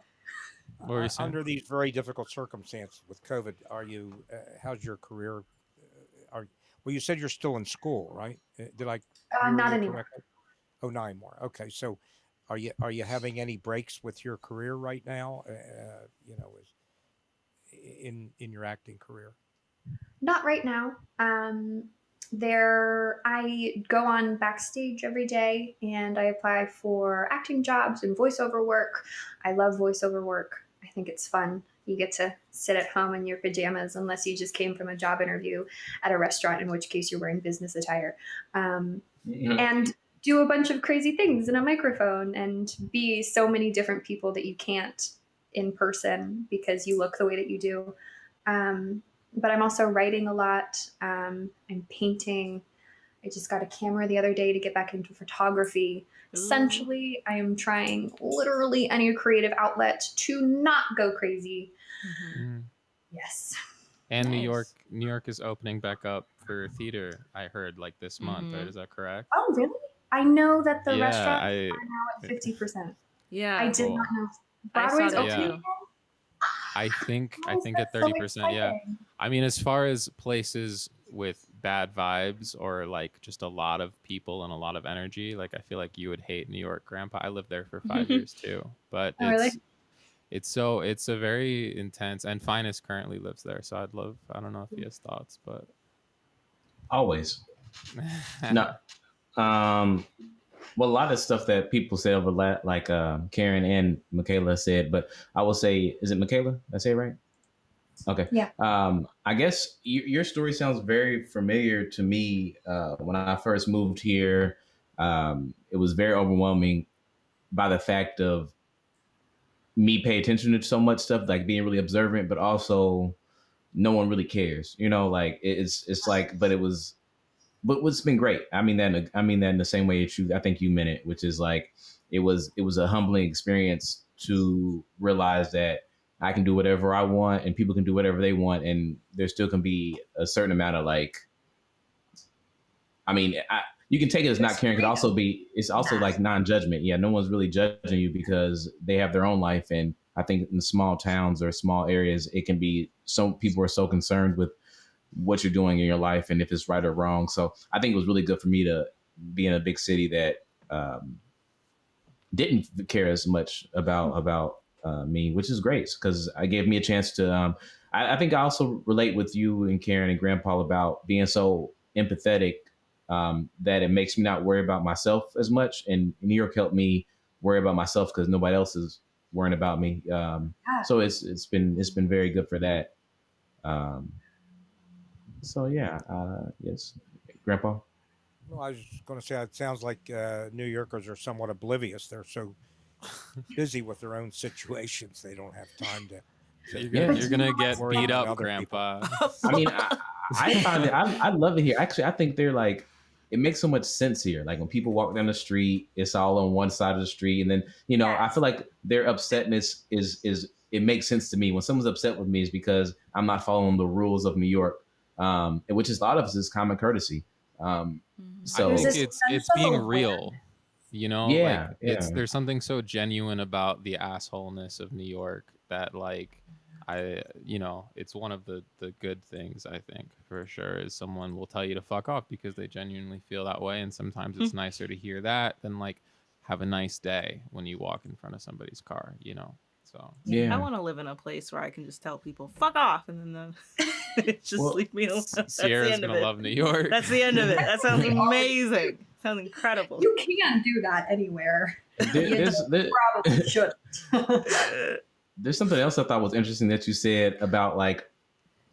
Under these very difficult circumstances with COVID, are you? How's your career? Well, you said you're still in school, right? Did I? Not anymore. Correctly? Oh, not anymore. Okay, so are you having any breaks with your career right now? In your acting career. Not right now. I go on backstage every day and I apply for acting jobs and voiceover work. I love voiceover work. I think it's fun. You get to sit at home in your pajamas unless you just came from a job interview at a restaurant, in which case you're wearing business attire. And do a bunch of crazy things in a microphone and be so many different people that you can't in person because you look the way that you do. But I'm also writing a lot. I'm painting. I just got a camera the other day to get back into photography. Ooh. Essentially, I am trying literally any creative outlet to not go crazy. Yes. And nice. New York is opening back up for theater, I heard, like this month, right? Is that correct? Oh, really? I know that the restaurants are now at 50%. Yeah. I did not know. Broadway's opening again? I think Oh, at that's so 30%, yeah. exciting. I mean, as far as places with bad vibes or like just a lot of people and a lot of energy, like I feel like you would hate New York, Grandpa. I lived there for 5 years too, but Oh, really? it's a very intense. And Phines currently lives there, so I don't know if he has thoughts, but Always. No. Well, a lot of stuff that people say over like Karen and Michaela said, but I will say, is it Michaela? Did I say it right? Okay. Yeah. I guess your story sounds very familiar to me. When I first moved here, it was very overwhelming by the fact of me pay attention to so much stuff, like being really observant, but also no one really cares. You know, like it's like, but it was. But what's been great, I mean that in the same way I think you meant it, which is like it was a humbling experience to realize that I can do whatever I want and people can do whatever they want, and there still can be a certain amount of like, I mean, you can take it as not caring. It could also be, it's also like non-judgment. Yeah, no one's really judging you because they have their own life, and I think in small towns or small areas, it can be some people are so concerned with what you're doing in your life and if it's right or wrong. So I think it was really good for me to be in a big city that didn't care as much about me, which is great because it gave me a chance to. I think I also relate with you and Karen and Grandpa about being so empathetic that it makes me not worry about myself as much. And New York helped me worry about myself because nobody else is worrying about me. So it's been very good for that. So yeah, yes, Grandpa. Well, I was just going to say, it sounds like New Yorkers are somewhat oblivious. They're so busy with their own situations, they don't have time to. You're gonna get worry beat about up, other Grandpa. I mean, I find it. I love it here. Actually, I think they're like. It makes so much sense here. Like when people walk down the street, it's all on one side of the street, and then I feel like their upsetness is it makes sense to me. When someone's upset with me, is because I'm not following the rules of New York, which is a lot of us is common courtesy. So I think it's being real. Yeah, yeah. There's something so genuine about the assholeness of New York that like it's one of the good things, I think, for sure, is someone will tell you to fuck off because they genuinely feel that way. And sometimes it's nicer to hear that than like have a nice day when you walk in front of somebody's car, So yeah, I want to live in a place where I can just tell people fuck off and then just leave me alone. Sierra's gonna love New York. That's the end of it. That sounds amazing. Sounds incredible. You can't do that anywhere. There's Probably should. There's something else I thought was interesting that you said about like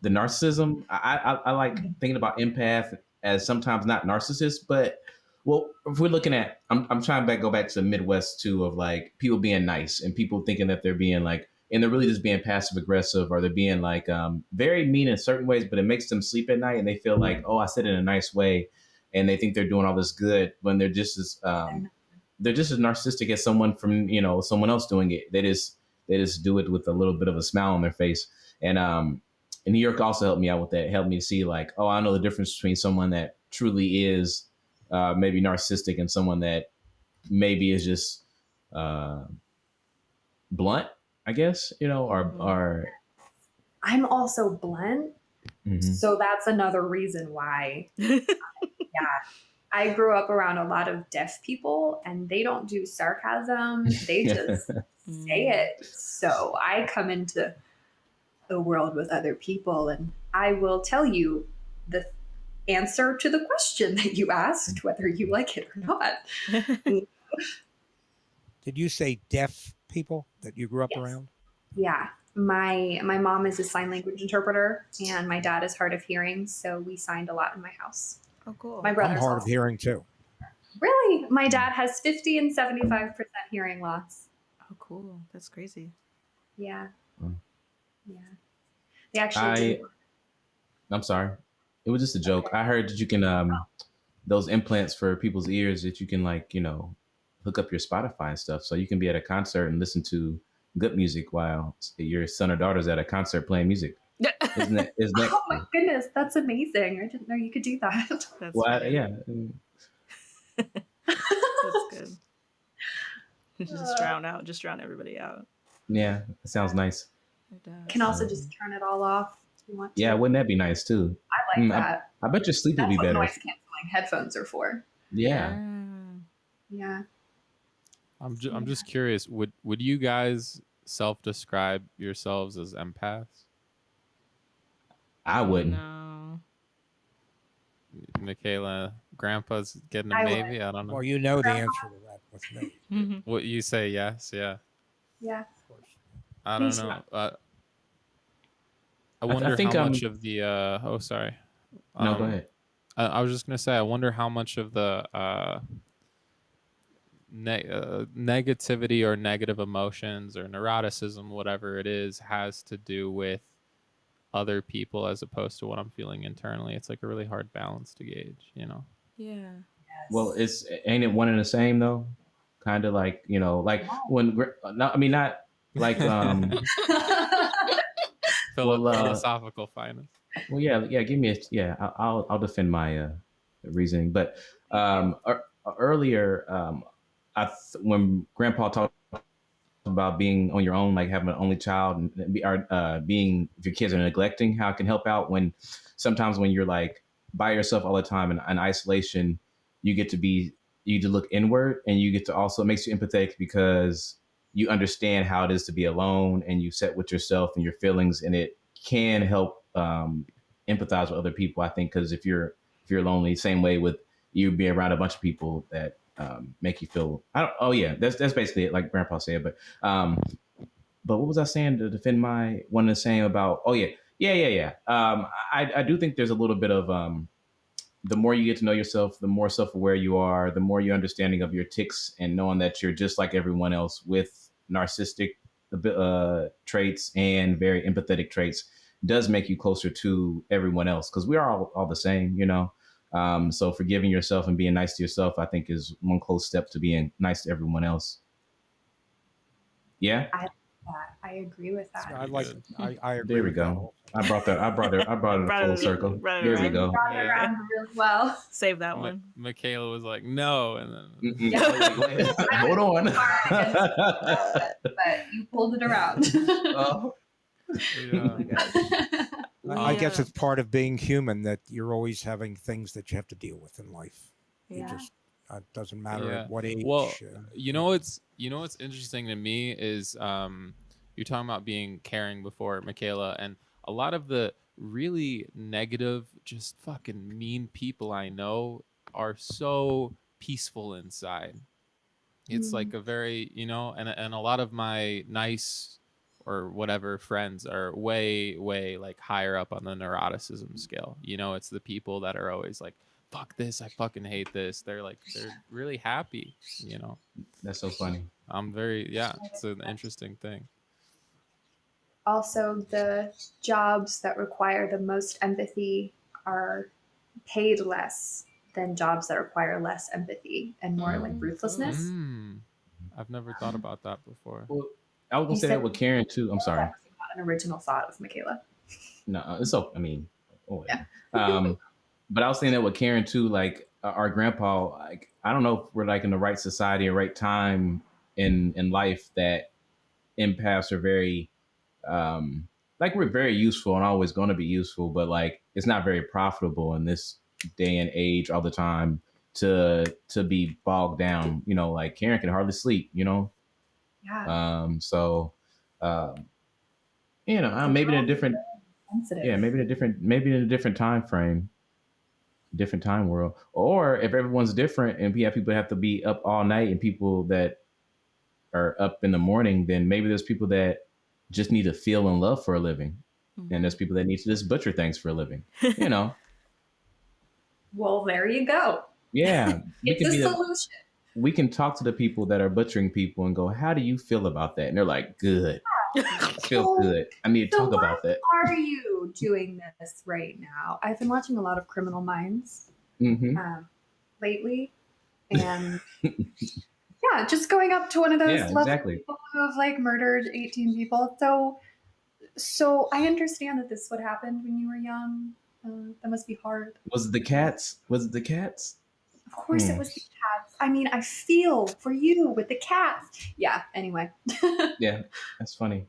the narcissism. I like thinking about empath as sometimes not narcissists, but if we're looking at, I'm trying to go back to the Midwest too, of like people being nice and people thinking that they're being like, and they're really just being passive aggressive, or they're being like very mean in certain ways, but it makes them sleep at night and they feel like, oh, I said it in a nice way, and they think they're doing all this good when they're just as narcissistic as someone from someone else doing it. They just do it with a little bit of a smile on their face. And New York also helped me out with that. It helped me to see like, oh, I know the difference between someone that truly is maybe narcissistic and someone that maybe is just blunt, I guess, or I'm also blunt. Mhm. So that's another reason why. I grew up around a lot of deaf people and they don't do sarcasm. They just say it. So I come into a world with other people and I will tell you the answer to the question that you asked, whether you like it or not. Did you say deaf people that you grew up around? Yeah. My mom is a sign language interpreter and my dad is hard of hearing. So we signed a lot in my house. Oh, cool. My brother's I'm hard of also. hearing too. Really? My dad has 50 and 75% hearing loss. Oh, cool. That's crazy. Yeah. Mm. Yeah. They actually I'm sorry. It was just a joke. I heard that you can those implants for people's ears that you can like, hook up your Spotify and stuff. So you can be at a concert and listen to good music while your son or daughter's at a concert playing music. Isn't that Oh my goodness, that's amazing. I didn't know you could do that. That's yeah. That's good. Just drown everybody out. Yeah, it sounds nice. It does. Can also just turn it all off if you want to. Yeah, wouldn't that be nice too? I like that. I bet your sleep would That's be what better. noise canceling headphones are for. Yeah. Yeah. I'm just curious. Would you guys self-describe yourselves as empaths? I wouldn't. No. Michaela, Grandpa's getting a I maybe. I don't know. Well, you know the answer to that with me. What you say? Yes. Yeah. Yeah. Of course. I don't Me too. know. I wonder think how much of the. Oh, sorry. No, go ahead. I was just gonna say. I wonder how much of the negativity or negative emotions or neuroticism, whatever it is, has to do with other people as opposed to what I'm feeling internally. It's like a really hard balance to gauge, you know? Yeah. Well, ain't it one and the same though? Kind of like, you know, like when not like philosophical finance. Well, yeah, give me I'll defend my reasoning, but earlier when Grandpa talked about being on your own, like having an only child, and being, if your kids are neglecting, how it can help out when sometimes when you're like by yourself all the time in isolation, you get to look inward, and you get to also, it makes you empathetic because you understand how it is to be alone, and you sit with yourself and your feelings, and it can help empathize with other people, I think, because if you're lonely, same way with you being around a bunch of people that make you feel, that's basically it, like Grandpa said. But what was I saying to defend my one and saying about? I do think there's a little bit of the more you get to know yourself, the more self-aware you are, the more you're understanding of your tics and knowing that you're just like everyone else with narcissistic traits and very empathetic traits does make you closer to everyone else, because we are all the same, you know. So forgiving yourself and being nice to yourself, I think, is one close step to being nice to everyone else. Yeah, I agree with that. I agree. There we go. I brought it full circle. There we go. Brought it around really well. Save that one. Michaela was like, no, and then Hold on. But you pulled it around. I guess it's part of being human that you're always having things that you have to deal with in life. Yeah. You just it doesn't matter at what age. Well, you know what's interesting to me is you're talking about being caring before, Michaela, and a lot of the really negative, just fucking mean people I know are so peaceful inside. It's like a very, you know, and a lot of my nice or whatever friends are way like higher up on the neuroticism scale. You know, it's the people that are always like, fuck this, I fucking hate this. They're really happy, you know. That's so funny. It's an interesting thing. Also, the jobs that require the most empathy are paid less than jobs that require less empathy and more like ruthlessness. I've never thought about that before. Well, I was gonna say that with Karen too. I'm sorry. That's not an original thought of Michaela. No, it's so. I mean, but I was saying that with Karen too. Like our grandpa, like I don't know if we're like in the right society or right time in life that empaths are very, like we're very useful and always going to be useful, but like it's not very profitable in this day and age all the time to be bogged down. You know, like Karen can hardly sleep. You know. Yeah. You know, maybe in a different, sensitive. maybe in a different time frame, different time world, or if everyone's different and we have people that have to be up all night and people that are up in the morning, then maybe there's people that just need to feel and love for a living, and there's people that need to just butcher things for a living. You know. Well, there you go. Yeah, it's a solution. We can talk to the people that are butchering people and go, how do you feel about that? And they're like, good. I feel good. I need to talk about that. Why are you doing this right now? I've been watching a lot of Criminal Minds lately. And just going up to one of those people who have like murdered 18 people. So I understand that this would happen when you were young. That must be hard. Was it the cats? Of course it was the cats. I mean, I feel for you with the cats. Yeah, anyway. Yeah, that's funny.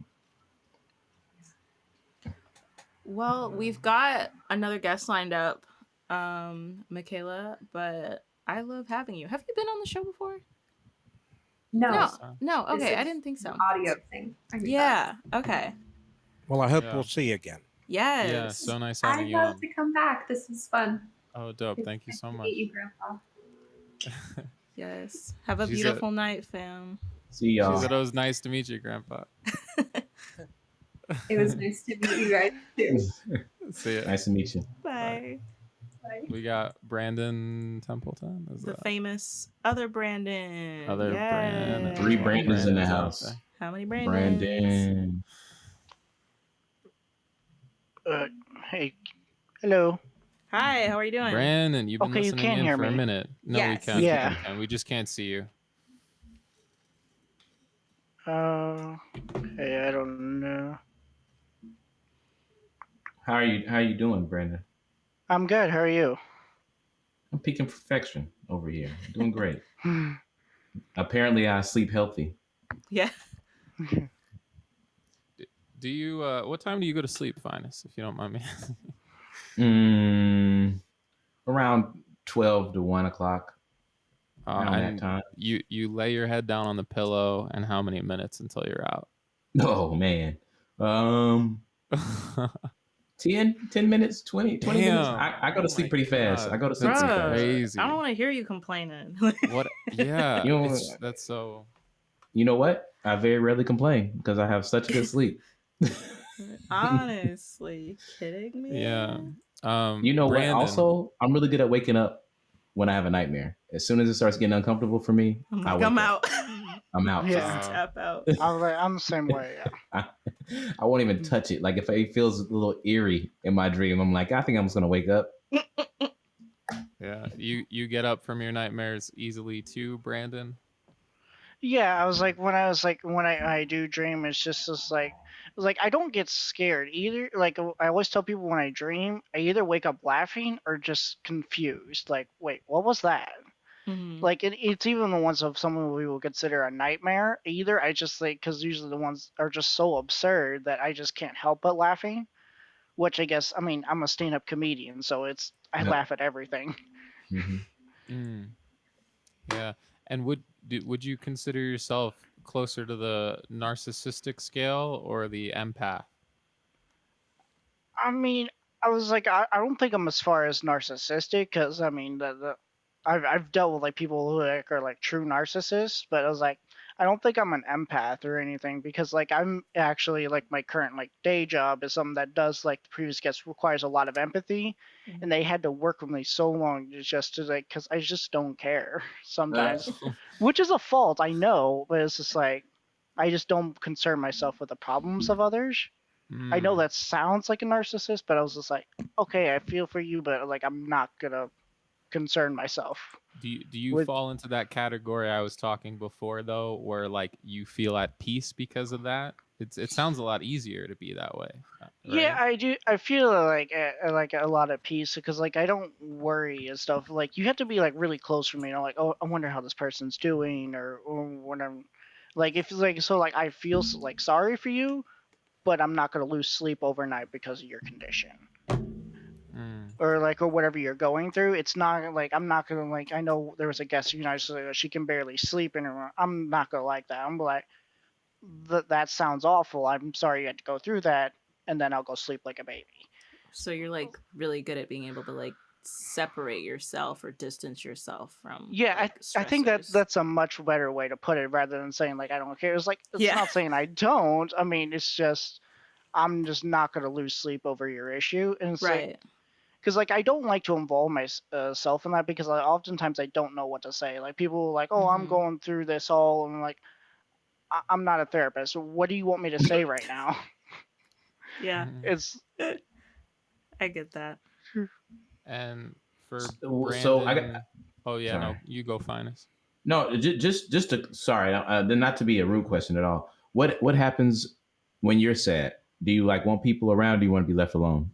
Well, we've got another guest lined up, Michaela, but I love having you. Have you been on the show before? No, No. this Okay, I is didn't think so. an audio thing. I mean, Yeah. Okay. Well, I hope Yeah. we'll see you again. Yes. Yeah, so nice having I'd you love on. to come back. This is fun. Oh, dope. It's Thank you nice so to much. meet you, Grandpa. Yes. Have a She said- beautiful night, fam. See She y'all. said it was nice to meet you, Grandpa. It was nice to meet you guys too. See ya. Nice to meet you. Bye. We got Brandon Templeton. Is The that famous other Brandon. other Brandon? Yes. 3 Brandons in the Brandon's out house. there. How many Brandons? Brandon. Hey, hello. Hi, how are you doing? Brandon, you've been Okay, you listening can in hear for a me. minute. No, Yes. we can't. Yeah. We can. We just can't see you. Hey, I don't know. How are you doing, Brandon? I'm good. How are you? I'm peaking perfection over here. Doing great. Apparently I sleep healthy. Yeah. Do you? What time do you go to sleep, Phines? If you don't mind me. Around 12 to 1 o'clock. Around that And time. you lay your head down on the pillow, and how many minutes until you're out? Oh man. 10 minutes, 20 minutes. Damn. I go to Oh sleep my pretty fast. God. I go to sleep That's pretty fast. crazy. I don't want to hear you complaining. What? Yeah. You know, That's so. You know what? I very rarely complain because I have such good sleep. Honestly, kidding me? Yeah. You know Brandon, what? Also, I'm really good at waking up when I have a nightmare. As soon as it starts getting uncomfortable for me, I'm I like, wake I'm up. out. I'm out. Yeah. Tap out. I'm the same way. Yeah. I won't even touch it. Like if it feels a little eerie in my dream, I'm like, I think I'm just gonna wake up. Yeah. You get up from your nightmares easily too, Brandon. Yeah, I was like when I do dream, it's like I don't get scared either. Like I always tell people when I dream, I either wake up laughing or just confused. Like, wait, what was that? Mhm. Like it's even the ones of someone we will consider a nightmare. Either I just like because usually the ones are just so absurd that I just can't help but laughing. Which I guess I mean I'm a stand-up comedian, so I Yep. laugh at everything. Mm-hmm. Yeah. And would you consider yourself closer to the narcissistic scale or the empath? I mean, I was like, I don't think I'm as far as narcissistic because I mean, I've dealt with like people who like, are like true narcissists, but I was like, I don't think I'm an empath or anything because like I'm actually like my current like day job is something that does like the previous guest requires a lot of empathy, and they had to work with me so long just to like because I just don't care sometimes, which is a fault I know, but it's just like I just don't concern myself with the problems of others. I know that sounds like a narcissist, but I was just like, okay, I feel for you, but like I'm not gonna concern myself. Do you with- fall into that category I was talking before though, where like you feel at peace because of that? It sounds a lot easier to be that way. Right? Yeah, I do. I feel like a lot of peace because like I don't worry and stuff. Like you have to be like really close for me. You know, like oh, I wonder how this person's doing, or when I'm like if like so like I feel like sorry for you, but I'm not gonna lose sleep overnight because of your condition. Or like or whatever you're going through. It's not like I'm not gonna like I know there was a guest she can barely sleep in her room. I'm not gonna like that. I'm like that sounds awful. I'm sorry you had to go through that, and then I'll go sleep like a baby. So you're like really good at being able to like separate yourself or distance yourself from Yeah, like, I think stressors. that's a much better way to put it rather than saying like I don't care. It's like it's Yeah. not saying I don't. I mean it's just I'm just not gonna lose sleep over your issue, and it's Right. like because like I don't like to involve myself in that because oftentimes I don't know what to say. Like people are like, oh, I'm going through this all, and I'm like, I'm not a therapist. What do you want me to say right now? Yeah. It's I get that. And for So I Brandon, got. oh yeah, no, Sorry. you go Phines. No, just to sorry, not to be a rude question at all. What happens when you're sad? Do you like want people around? Do you want to be left alone?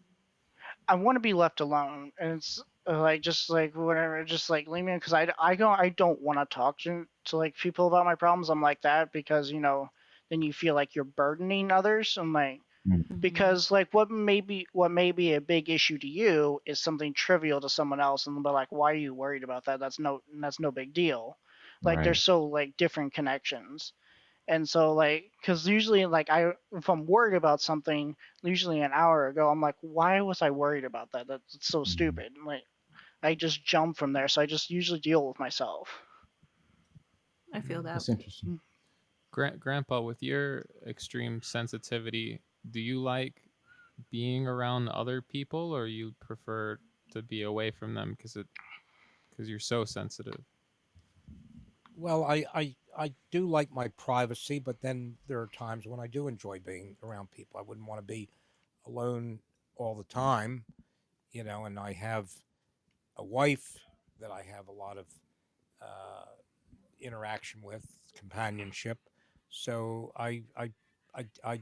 I want to be left alone, and it's like just like whatever, just like leave me because I don't want to talk to like people about my problems. I'm like that because then you feel like you're burdening others. I'm like Mhm. Because like what may be a big issue to you is something trivial to someone else, and they'll be like, why are you worried about that? That's no big deal. Like Right. there's so like different connections. And so like, because usually like if I'm worried about something, usually an hour ago, I'm like, why was I worried about that? That's so stupid. Like I just jump from there. So I just usually deal with myself. I feel that. That's interesting. Grandpa, with your extreme sensitivity, do you like being around other people, or you prefer to be away from them because you're so sensitive? Well, I do like my privacy, but then there are times when I do enjoy being around people. I wouldn't want to be alone all the time, and I have a wife that I have a lot of uh, interaction with, companionship. So I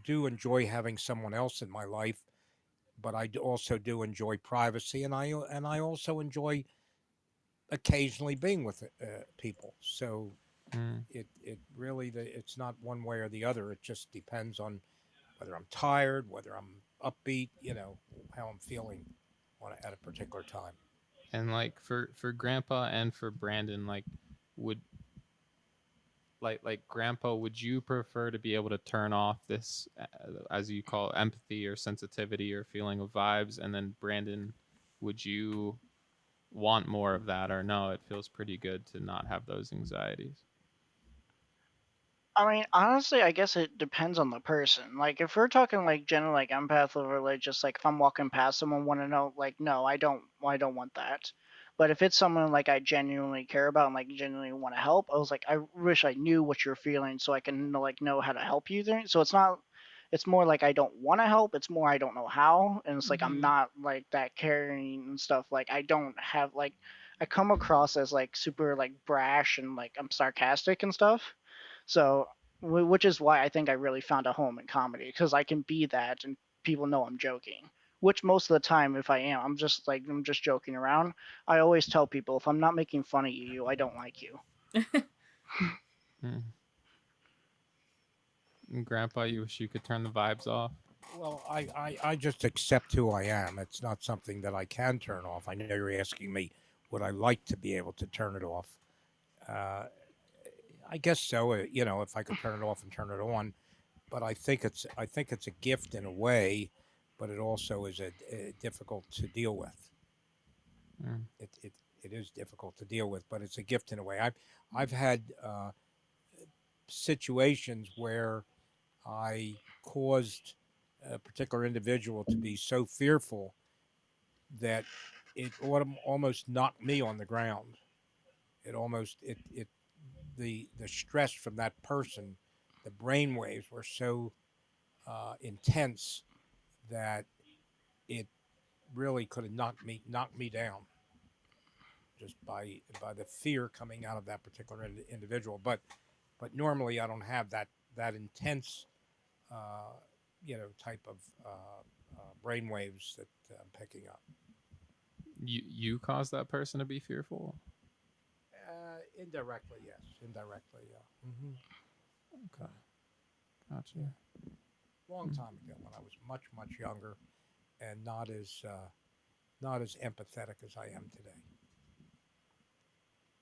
do enjoy having someone else in my life, but also do enjoy privacy, and I also enjoy occasionally being with people. So Mm. it really it's not one way or the other. It just depends on whether I'm tired, whether I'm upbeat, how I'm feeling at a particular time. And like for Grandpa and for Brandon, like would like Grandpa, would you prefer to be able to turn off this, as you call it, empathy or sensitivity or feeling of vibes, and then Brandon, would you want more of that, or no, it feels pretty good to not have those anxieties? I mean, honestly, I guess it depends on the person. Like, if we're talking like general like empath or like just like if I'm walking past someone, want to know, like, no, I don't want that. But if it's someone like I genuinely care about and like genuinely want to help, I was like, I wish I knew what you're feeling so I can know how to help you there. So it's not, it's more like I don't want to help. It's more I don't know how, and it's like I'm Mhm. not like that caring and stuff. Like I don't have like I come across as like super like brash and like I'm sarcastic and stuff. So, which is why I think I really found a home in comedy because I can be that and people know I'm joking. Which most of the time, if I am, I'm just joking around. I always tell people if I'm not making fun of you, I don't like you. Mm. And Grandpa, you wish you could turn the vibes off? Well, I just accept who I am. It's not something that I can turn off. I know you're asking me, would I like to be able to turn it off? Uh, I guess so. If I could turn it off and turn it on, but I think it's a gift in a way, but it also is a difficult to deal with. Mm. It is difficult to deal with, but it's a gift in a way. I've had situations where I caused a particular individual to be so fearful that it almost knocked me on the ground. It almost it the stress from that person, the brain waves were so intense that it really could have knocked me down just by the fear coming out of that particular individual. But normally I don't have that intense type of brain waves that I'm picking up. You caused that person to be fearful? Indirectly, yes. Indirectly, yeah. Okay, gotcha. Yeah. Long time ago when I was much younger and not as empathetic as I am today.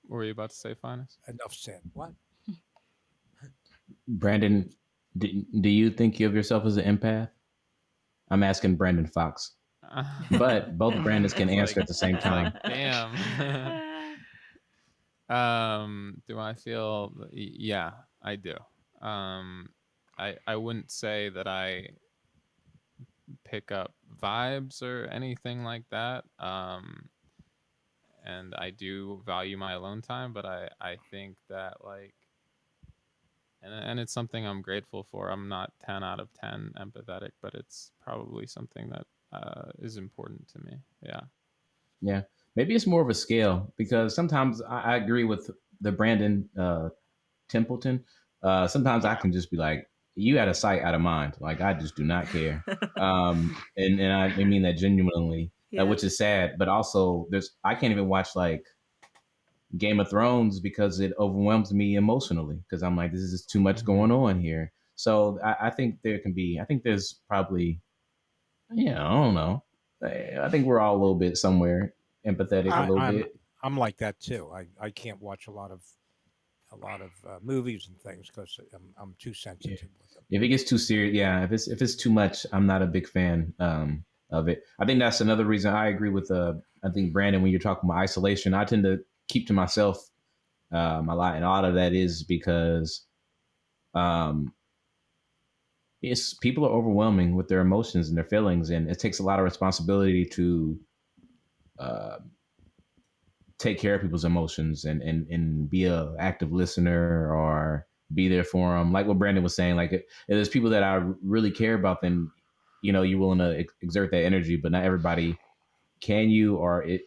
What were you about to say, Phines? Enough said. What? Brandon, do you think of yourself as an empath? I'm asking Brandon Fox, but both Brandons can answer at the same time. Damn. Do I feel? Yeah, I do. I wouldn't say that I pick up vibes or anything like that. And I do value my alone time, but I think that like, and it's something I'm grateful for. I'm not 10 out of 10 empathetic, but it's probably something that is important to me. Yeah. Yeah, maybe it's more of a scale because sometimes I agree with the Brandon Templeton. Sometimes I can just be like, you out of sight, out of mind. Like I just do not care. And I mean that genuinely, Yeah. which is sad. But also, I can't even watch like Game of Thrones because it overwhelms me emotionally because I'm like, this is just too much going on here. So I think there can be. I think there's probably. Yeah, I don't know. I think we're all a little bit somewhere empathetic a little bit. I'm like that too. I can't watch a lot of movies and things because I'm too sensitive with them. If it gets too serious, yeah. If it's too much, I'm not a big fan of it. I think that's another reason I agree with I think Brandon, when you're talking about isolation, I tend to keep to myself a lot, and a lot of that is because it's people are overwhelming with their emotions and their feelings, and it takes a lot of responsibility to take care of people's emotions and be a active listener or be there for them. Like what Brandon was saying, like if there's people that I really care about, then you're willing to exert that energy, but not everybody can you, or it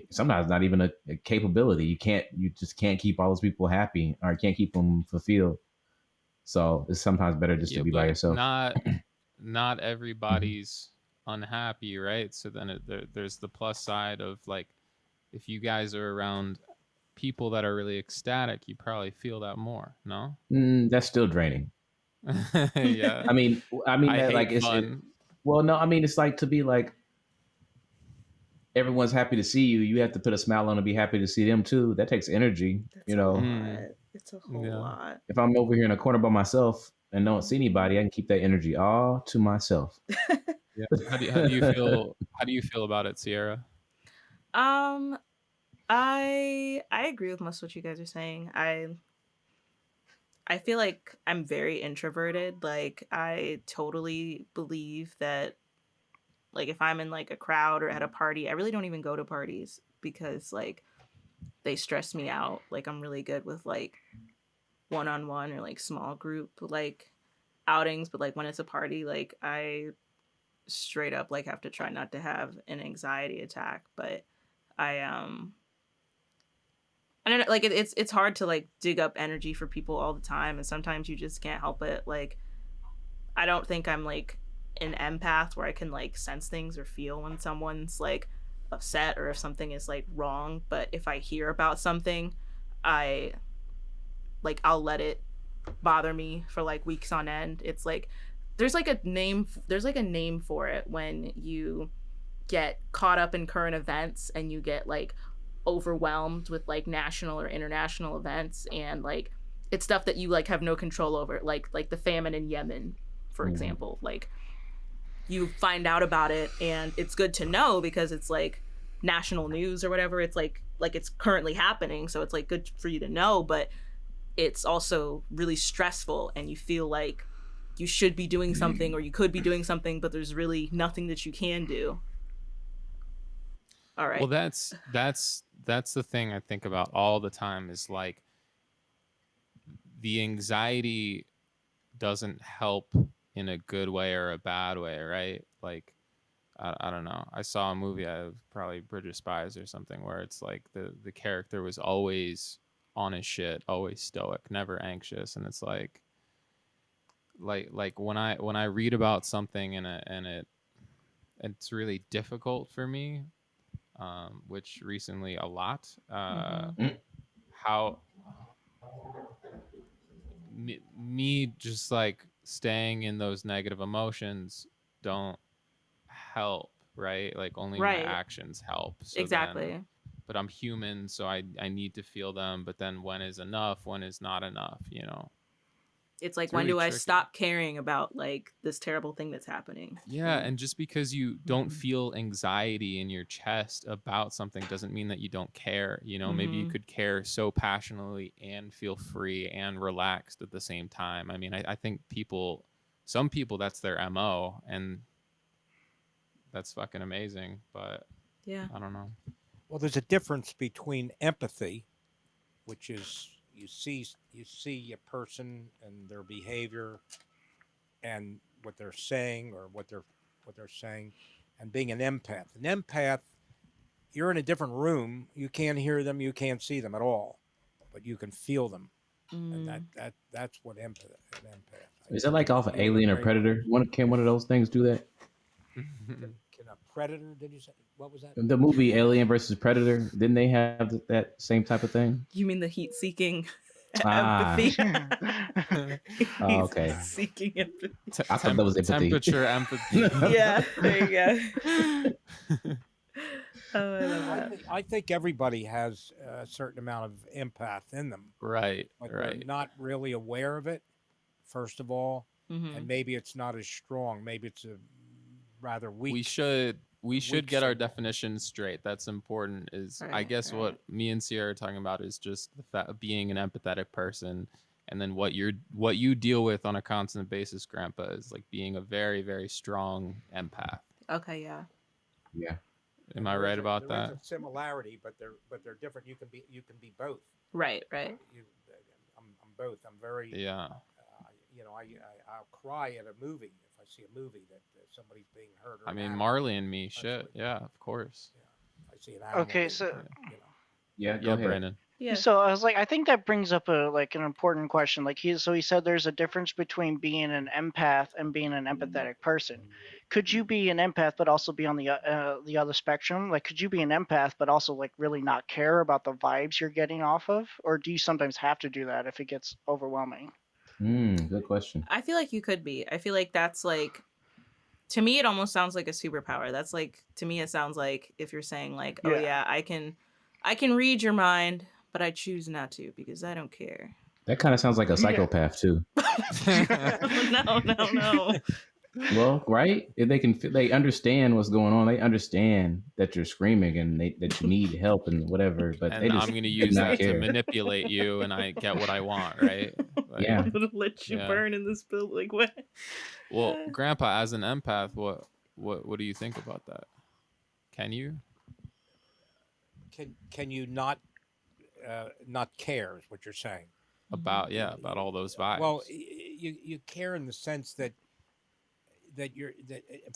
sometimes not even a capability. You just can't keep all those people happy or can't keep them fulfilled. So it's sometimes better just to be by yourself. Not everybody's unhappy, right? So then there's the plus side of like, if you guys are around people that are really ecstatic, you probably feel that more. No, that's still draining. Yeah, I mean, I that, hate like fun. Well, no, I mean it's like to be like everyone's happy to see you. You have to put a smile on and be happy to see them too. That takes energy. That's a lot. It's a whole lot. If I'm over here in a corner by myself and don't see anybody, I can keep that energy all to myself. Yeah. How do you feel? How do you feel about it, Sierra? I agree with most of what you guys are saying. I feel like I'm very introverted. Like I totally believe that like if I'm in like a crowd or at a party, I really don't even go to parties because like they stress me out. Like I'm really good with like one-on-one or like small group like outings, but like when it's a party, like I straight up like have to try not to have an anxiety attack. But I don't know, like it's hard to like dig up energy for people all the time, and sometimes you just can't help it. Like I don't think I'm like an empath where I can like sense things or feel when someone's like upset or if something is like wrong, but if I hear about something, I'll let it bother me for like weeks on end. It's like there's like a name for it when you get caught up in current events and you get like overwhelmed with like national or international events, and like it's stuff that you like have no control over, like the famine in Yemen, for example. Like you find out about it and it's good to know because it's like national news or whatever. It's like it's currently happening, so it's like good for you to know, but it's also really stressful and you feel like you should be doing something or you could be doing something, but there's really nothing that you can do. All right. Well, that's the thing I think about all the time is like the anxiety doesn't help in a good way or a bad way, right? Like I don't know. I saw a movie, probably Bridge of Spies or something, where it's like the character was always on his shit, always stoic, never anxious, and it's like when I read about something and it's really difficult for me, which recently a lot, how me just like staying in those negative emotions don't help, right? Like only my actions help. So exactly. But I'm human, so I need to feel them, but then when is enough, when is not enough, It's like, it's when really do tricky. I stop caring about like this terrible thing that's happening? Yeah, and just because you don't feel anxiety in your chest about something doesn't mean that you don't care. Maybe you could care so passionately and feel free and relaxed at the same time. I mean, I think some people, that's their MO, and that's fucking amazing. But yeah, I don't know. Well, there's a difference between empathy, which is you see a person and their behavior and what they're saying or what they're saying, and being an empath. An empath, you're in a different room, you can't hear them, you can't see them at all, but you can feel them, and that's what an empath. Is that like off of Alien or Predator? Can one of those things do that? Can a predator? Did you say what was that? The movie Alien versus Predator, didn't they have that same type of thing? You mean the heat-seeking Empathy. Oh, okay. He's seeking empathy. I thought that was empathy. Temperature empathy. Yeah, there you go. Oh, I love that. I think everybody has a certain amount of empath in them, Right, but they're right. not really aware of it, first of all, Mhm. and maybe it's not as strong. Maybe it's a rather weak. We should weak get our signal. definitions straight. That's important. Is I Right, guess right. what me and Sierra are talking about is just the fact of being an empathetic person, and then what you deal with on a constant basis, Grandpa, is like being a very, very strong empath. Okay, yeah. Yeah. Am And I there right is about there that? is a similarity, but they're different. You can be both. Right, right. I'm both. I'm very. Yeah. I'll cry at a movie if I see a movie that somebody's being hurt. Or I an mean, animal, Marley and me, shit. especially. Yeah, of course. Yeah, I see an animal. Okay, being so hurt, Yeah. Go Yeah, ahead. Brandon. Yeah. So I was like, I think that brings up an important question. Like he said there's a difference between being an empath and being an empathetic person. Could you be an empath but also be on the other spectrum? Like, could you be an empath but also like really not care about the vibes you're getting off of, or do you sometimes have to do that if it gets overwhelming? Good question. I feel like you could be. I feel like that's like, to me, it almost sounds like a superpower. That's like, to me, it sounds like if you're saying like, oh Yeah. yeah, I can read your mind, but I choose not to because I don't care. That kind of sounds like a psychopath too. No. Well, right? If they understand what's going on. They understand that you're screaming and that you need help and whatever. But And they just I'm going to do use not that to care. manipulate you, and I get what I want, right? Like, Yeah. I'm gonna let you Yeah. burn in this building. Like what? Well, Grandpa, as an empath, what do you think about that? Can you? Can you not care? Is what you're saying? About all those vibes. Well, you care in the sense that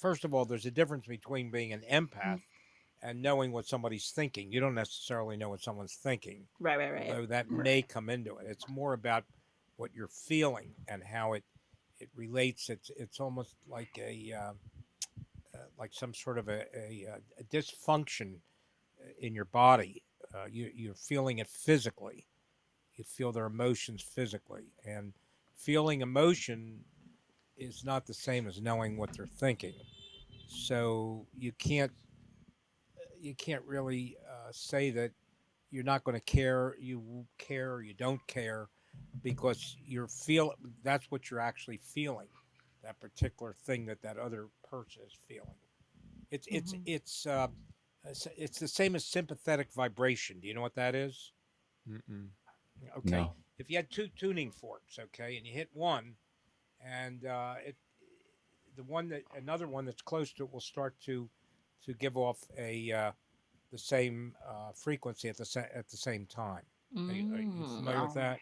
first of all, there's a difference between being an empath and knowing what somebody's thinking. You don't necessarily know what someone's thinking, Right. although that may come into it. It's more about what you're feeling and how it relates. It's almost like like some sort of a dysfunction in your body. You're feeling it physically. You feel their emotions physically, and feeling emotion is not the same as knowing what they're thinking. So you can't really say that you're not going to care. You care or you don't care, because that's what you're actually feeling, that particular thing that other person is feeling. It's the same as sympathetic vibration. Do you know what that is? Mm-mm. Okay. No. If you had two tuning forks, okay, and you hit one, and another one that's close to it will start to give off the same frequency at the same time. Are you familiar with that?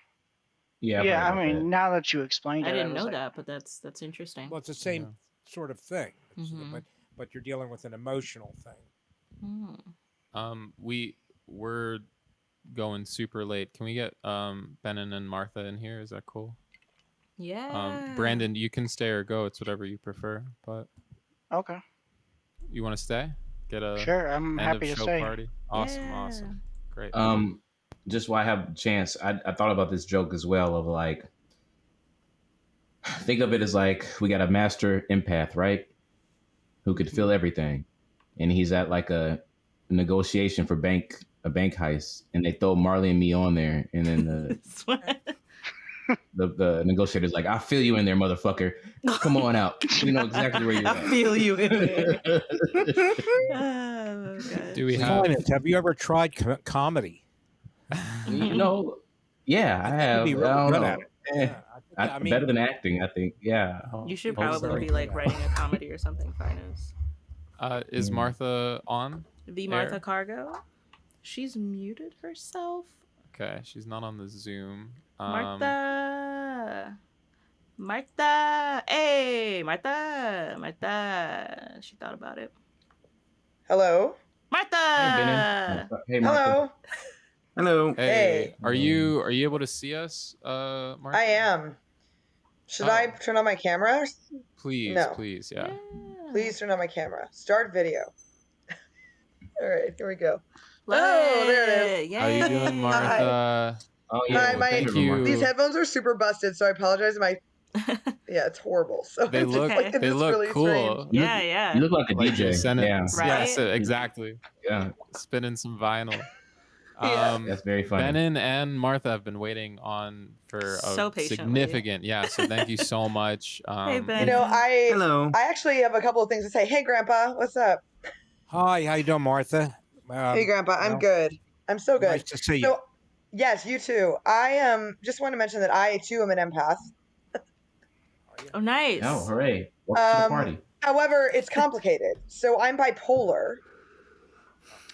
Yeah. Yeah, I've I heard about mean, now that you explained I it, didn't was know like, that, but that's interesting. Well, it's the same sort of thing, Mhm. but you're dealing with an emotional thing. We're going super late. Can we get Benin and Martha in here? Is that cool? Yeah. Brandon, you can stay or go. It's whatever you prefer. But okay, you want to stay? Get a sure, I'm end happy of to show stay. party. Awesome, Yeah. awesome, great. Just while I have a chance, I thought about this joke as well of like, think of it as like we got a master empath, right? Who could feel everything. And he's at like a negotiation for a bank heist, and they throw Marley and me on there, and then the negotiator's like, I feel you in there, motherfucker. Come on out. You know exactly where you're I at. feel you in there. Oh, God. Do we have? Have you ever tried comedy? You know, yeah, I You'd have. be really I don't good know. at it. Yeah, I mean, Better than acting, I think. Yeah. You should Hope probably so. be like writing a comedy or something, Phines. Is Martha on? The Air? Martha Cargo. She's muted herself. Okay, she's not on the Zoom. Martha. Hey, Martha. She thought about it. Hello. Martha. Hey, Martha. Hello. Hello. Hey, Hey. are you able to see us, Martha? I am. Should I turn on my camera? Please, No. please, yeah. Please turn on my camera. Start video. All right, here we go. Love Oh, there it is. Yeah. How you doing, Martha? Oh Hi, yeah, my- thank favorite remark. These you. headphones are super busted, so I apologize. Yeah, it's horrible. So They it's look just like, okay. it's they just look really cool. strange. You Yeah, look, yeah. you look like a Like DJ. Yeah, Right? exactly. yeah, Spinning some vinyl. Yeah. that's very funny. Benin and Martha have been waiting on for So a patiently. significant, so thank you so much. Hey, Ben. You know, Hello. I actually have a couple of things to say. Hey, Grandpa, what's up? Hi, how you doing, Martha? Hey, Grandpa, I'm well, good. I'm so good. Nice to see you. So, yes, you too. I just want to mention that I too am an empath. Oh, nice. Oh, hooray! Welcome to the party. However, it's complicated. So I'm bipolar,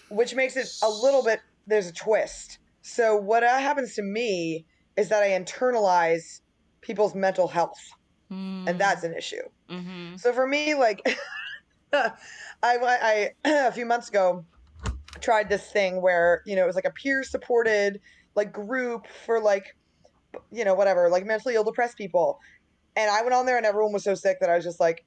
which makes it a little bit. There's a twist. So what happens to me is that I internalize people's mental health, and that's an issue. Mm-hmm. So for me, like, I a few months ago tried this thing where, you know, it was like a peer supported like group for like, you know, whatever, like mentally ill depressed people. And I went on there and everyone was so sick that I was just like,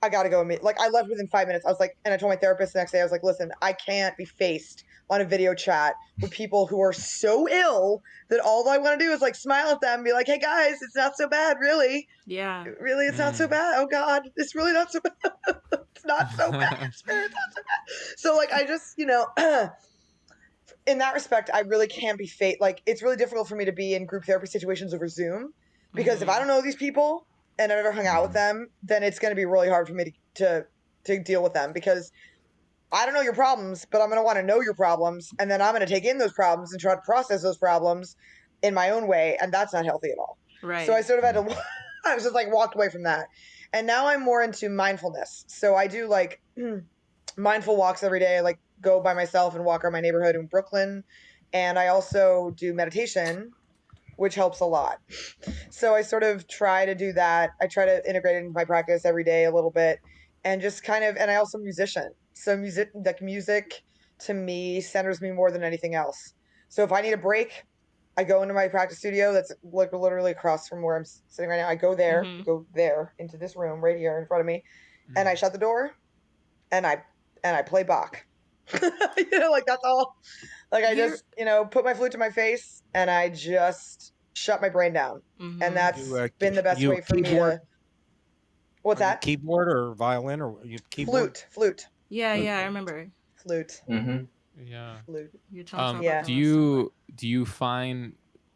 I gotta go meet. Like, I left within 5 minutes. I was like, and I told my therapist the next day, I was like, listen, I can't be faced on a video chat with people who are so ill that all I want to do is like smile at them and be like, hey guys, it's not so bad, really. Yeah. Really, it's not so bad. Oh God, it's really not so bad. It's not so bad. Spirit's not so bad. So like, I just, you know, in that respect, I really can't be like, it's really difficult for me to be in group therapy situations over Zoom because if I don't know these people and I've never hung out with them, then it's going to be really hard for me to deal with them because I don't know your problems, but I'm going to want to know your problems. And then I'm going to take in those problems and try to process those problems in my own way. And that's not healthy at all. Right. So I sort of had to, I was just like walked away from that. And now I'm more into mindfulness. So I do like mindful walks every day. I like go by myself and walk around my neighborhood in Brooklyn. And I also do meditation, which helps a lot. So I sort of try to do that. I try to integrate it into my practice every day a little bit and just kind of, and I also musician. So music to me centers me more than anything else. So if I need a break, I go into my practice studio that's like literally across from where I'm sitting right now. I go there, go there into this room right here in front of me, and I shut the door, and I play Bach. You know, like that's all. Like I just, you know, put my flute to my face and I just shut my brain down, and that's been the best way for me to. What's that? Keyboard or violin or you keyboard? Flute. Yeah, I remember. Flute. Yeah. Flute. You're talking Yeah. about Do you find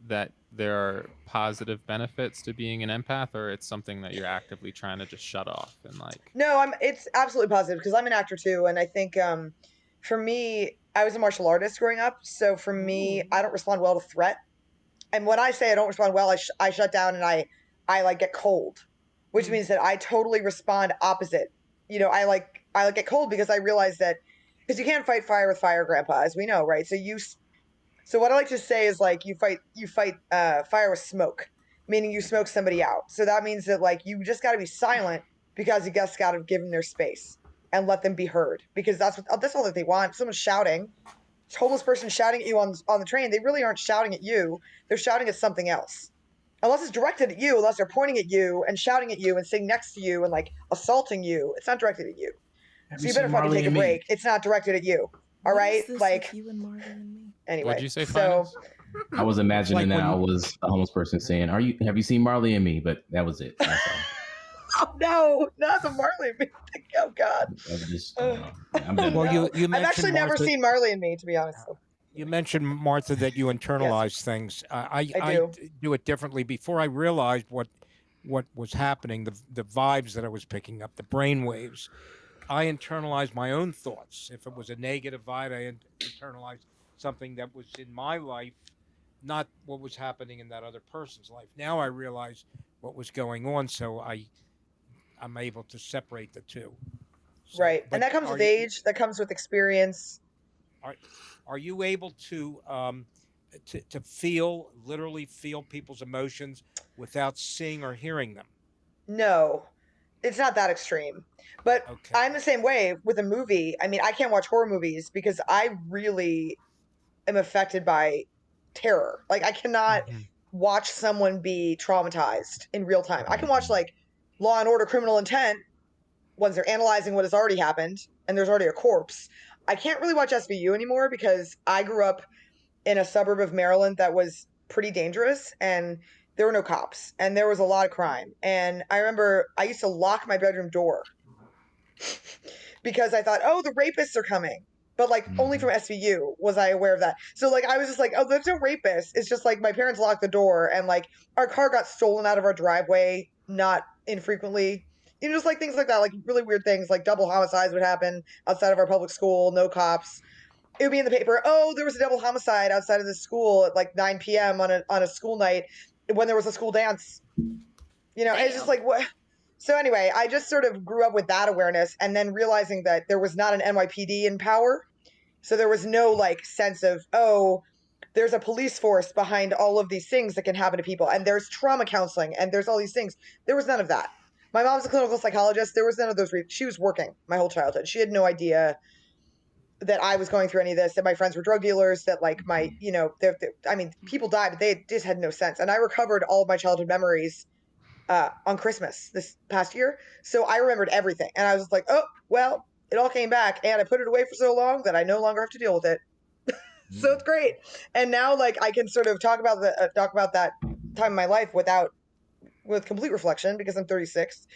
that there are positive benefits to being an empath, or it's something that you're actively trying to just shut off and like? No, it's absolutely positive because I'm an actor too, and I think for me, I was a martial artist growing up, so for me, I don't respond well to threat. And when I say I don't respond well, I shut down and I like get cold, which means that I totally respond opposite. You know, I like get cold because I realize that because you can't fight fire with fire, Grandpa, as we know, right? So what I like to say is like you fight fire with smoke, meaning you smoke somebody out. So that means that like you just got to be silent because you just got to give them their space and let them be heard because that's all that they want. Someone shouting, homeless person shouting at you on the train, they really aren't shouting at you. They're shouting at something else. Unless it's directed at you, unless they're pointing at you and shouting at you and sitting next to you and like assaulting you, it's not directed at you. So you better fucking take a break. It's not directed at you. All right? Like you and Marley and me. Anyway. What'd you say, So I was imagining Like that when I was a homeless person saying, have you seen Marley and Me? But that was it. That's all. oh no, not the Marley and Me. Oh God. I'm just, I'm done. Well, you I've mentioned actually never Martha- seen Marley and Me, to be honest. You mentioned, Martha, that you internalize things. I do it differently. Before I realized what was happening, the vibes that I was picking up, the brain waves, I internalized my own thoughts. If it was a negative vibe, I internalized something that was in my life, not what was happening in that other person's life. Now I realize what was going on, so I'm able to separate the two. So, Right. And that comes with age, that comes with experience. Are you able to feel, literally feel people's emotions without seeing or hearing them? No, it's not that extreme. But I'm the same way with a movie. I mean, I can't watch horror movies because I really am affected by terror. Like, I cannot watch someone be traumatized in real time. I can watch, like, Law and Order Criminal Intent once they're analyzing what has already happened and there's already a corpse. I can't really watch SVU anymore because I grew up in a suburb of Maryland that was pretty dangerous, and there were no cops, and there was a lot of crime. And I remember I used to lock my bedroom door because I thought, oh, the rapists are coming. But like only from SVU was I aware of that. So like I was just like, oh, there's no rapists. It's just like my parents locked the door, and like our car got stolen out of our driveway not infrequently. Just like things like that, like really weird things, like double homicides would happen outside of our public school, no cops. It would be in the paper, oh, there was a double homicide outside of the school at like 9 p.m. on a school night when there was a school dance. It's just like, what? So anyway, I just sort of grew up with that awareness, and then realizing that there was not an NYPD in power. So there was no like sense of, oh, there's a police force behind all of these things that can happen to people, and there's trauma counseling, and there's all these things. There was none of that. My mom's a clinical psychologist. There was none of those. She was working my whole childhood. She had no idea that I was going through any of this, that my friends were drug dealers, that like my, people died, but they just had no sense. And I recovered all of my childhood memories on Christmas this past year. So I remembered everything. And I was like, oh, well, it all came back, and I put it away for so long that I no longer have to deal with it. So it's great. And now like I can sort of talk about that time in my life with complete reflection, because I'm 36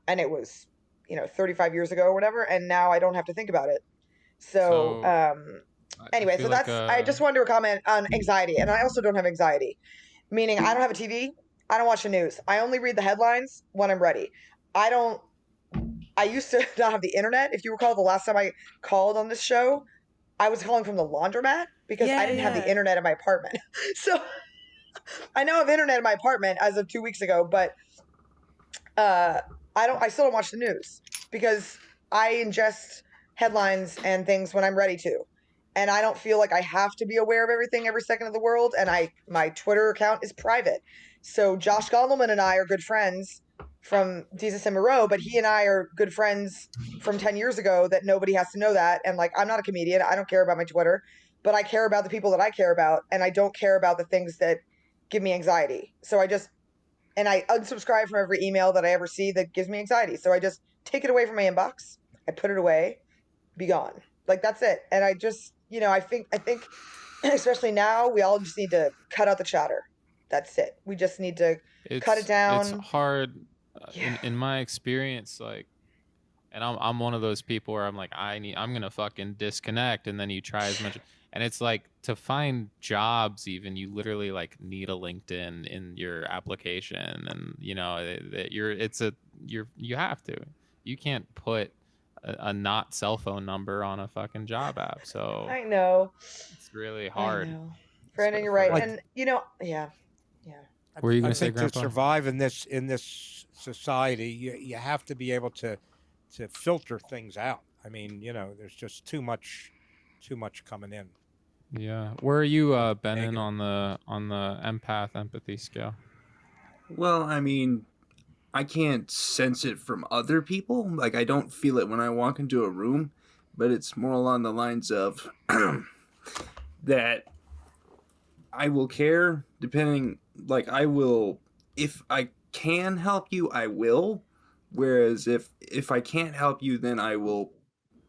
and it was, 35 years ago or whatever. And now I don't have to think about it. So anyway, so that's, I just wanted to comment on anxiety. And I also don't have anxiety, meaning I don't have a TV. I don't watch the news. I only read the headlines when I'm ready. I used to not have the internet. If you recall, the last time I called on this show, I was calling from the laundromat because I didn't have the internet in my apartment. So I now have internet in my apartment as of 2 weeks ago, but I still don't watch the news because I ingest headlines and things when I'm ready to. And I don't feel like I have to be aware of everything every second of the world. And my Twitter account is private. So Josh Gondelman and I are good friends from Jesus and Moreau, but he and I are good friends from 10 years ago that nobody has to know that. And like, I'm not a comedian. I don't care about my Twitter, but I care about the people that I care about. And I don't care about the things that give me anxiety. So I unsubscribe from every email that I ever see that gives me anxiety. So I just take it away from my inbox. I put it away, be gone. Like, that's it. And I just, I think especially now, we all just need to cut out the chatter. That's it. We just need to cut it down. It's hard in my experience, like, and I'm one of those people where I'm like, I'm gonna fucking disconnect, and then you try as much, and it's like, to find jobs, even, you literally like need a LinkedIn in your application, and you have to. You can't put a not cell phone number on a fucking job app. So I know it's really hard. Brandon, you're right. Like, And yeah. What were you gonna say, think Grandpa? to survive in this society, you have to be able to filter things out. I mean, there's just too much coming in. Yeah. Where are you, Benin, on the empath empathy scale? Well, I mean, I can't sense it from other people. Like, I don't feel it when I walk into a room, but it's more along the lines of that I will care depending, like, I will, if I can help you, I will. Whereas if I can't help you, then I will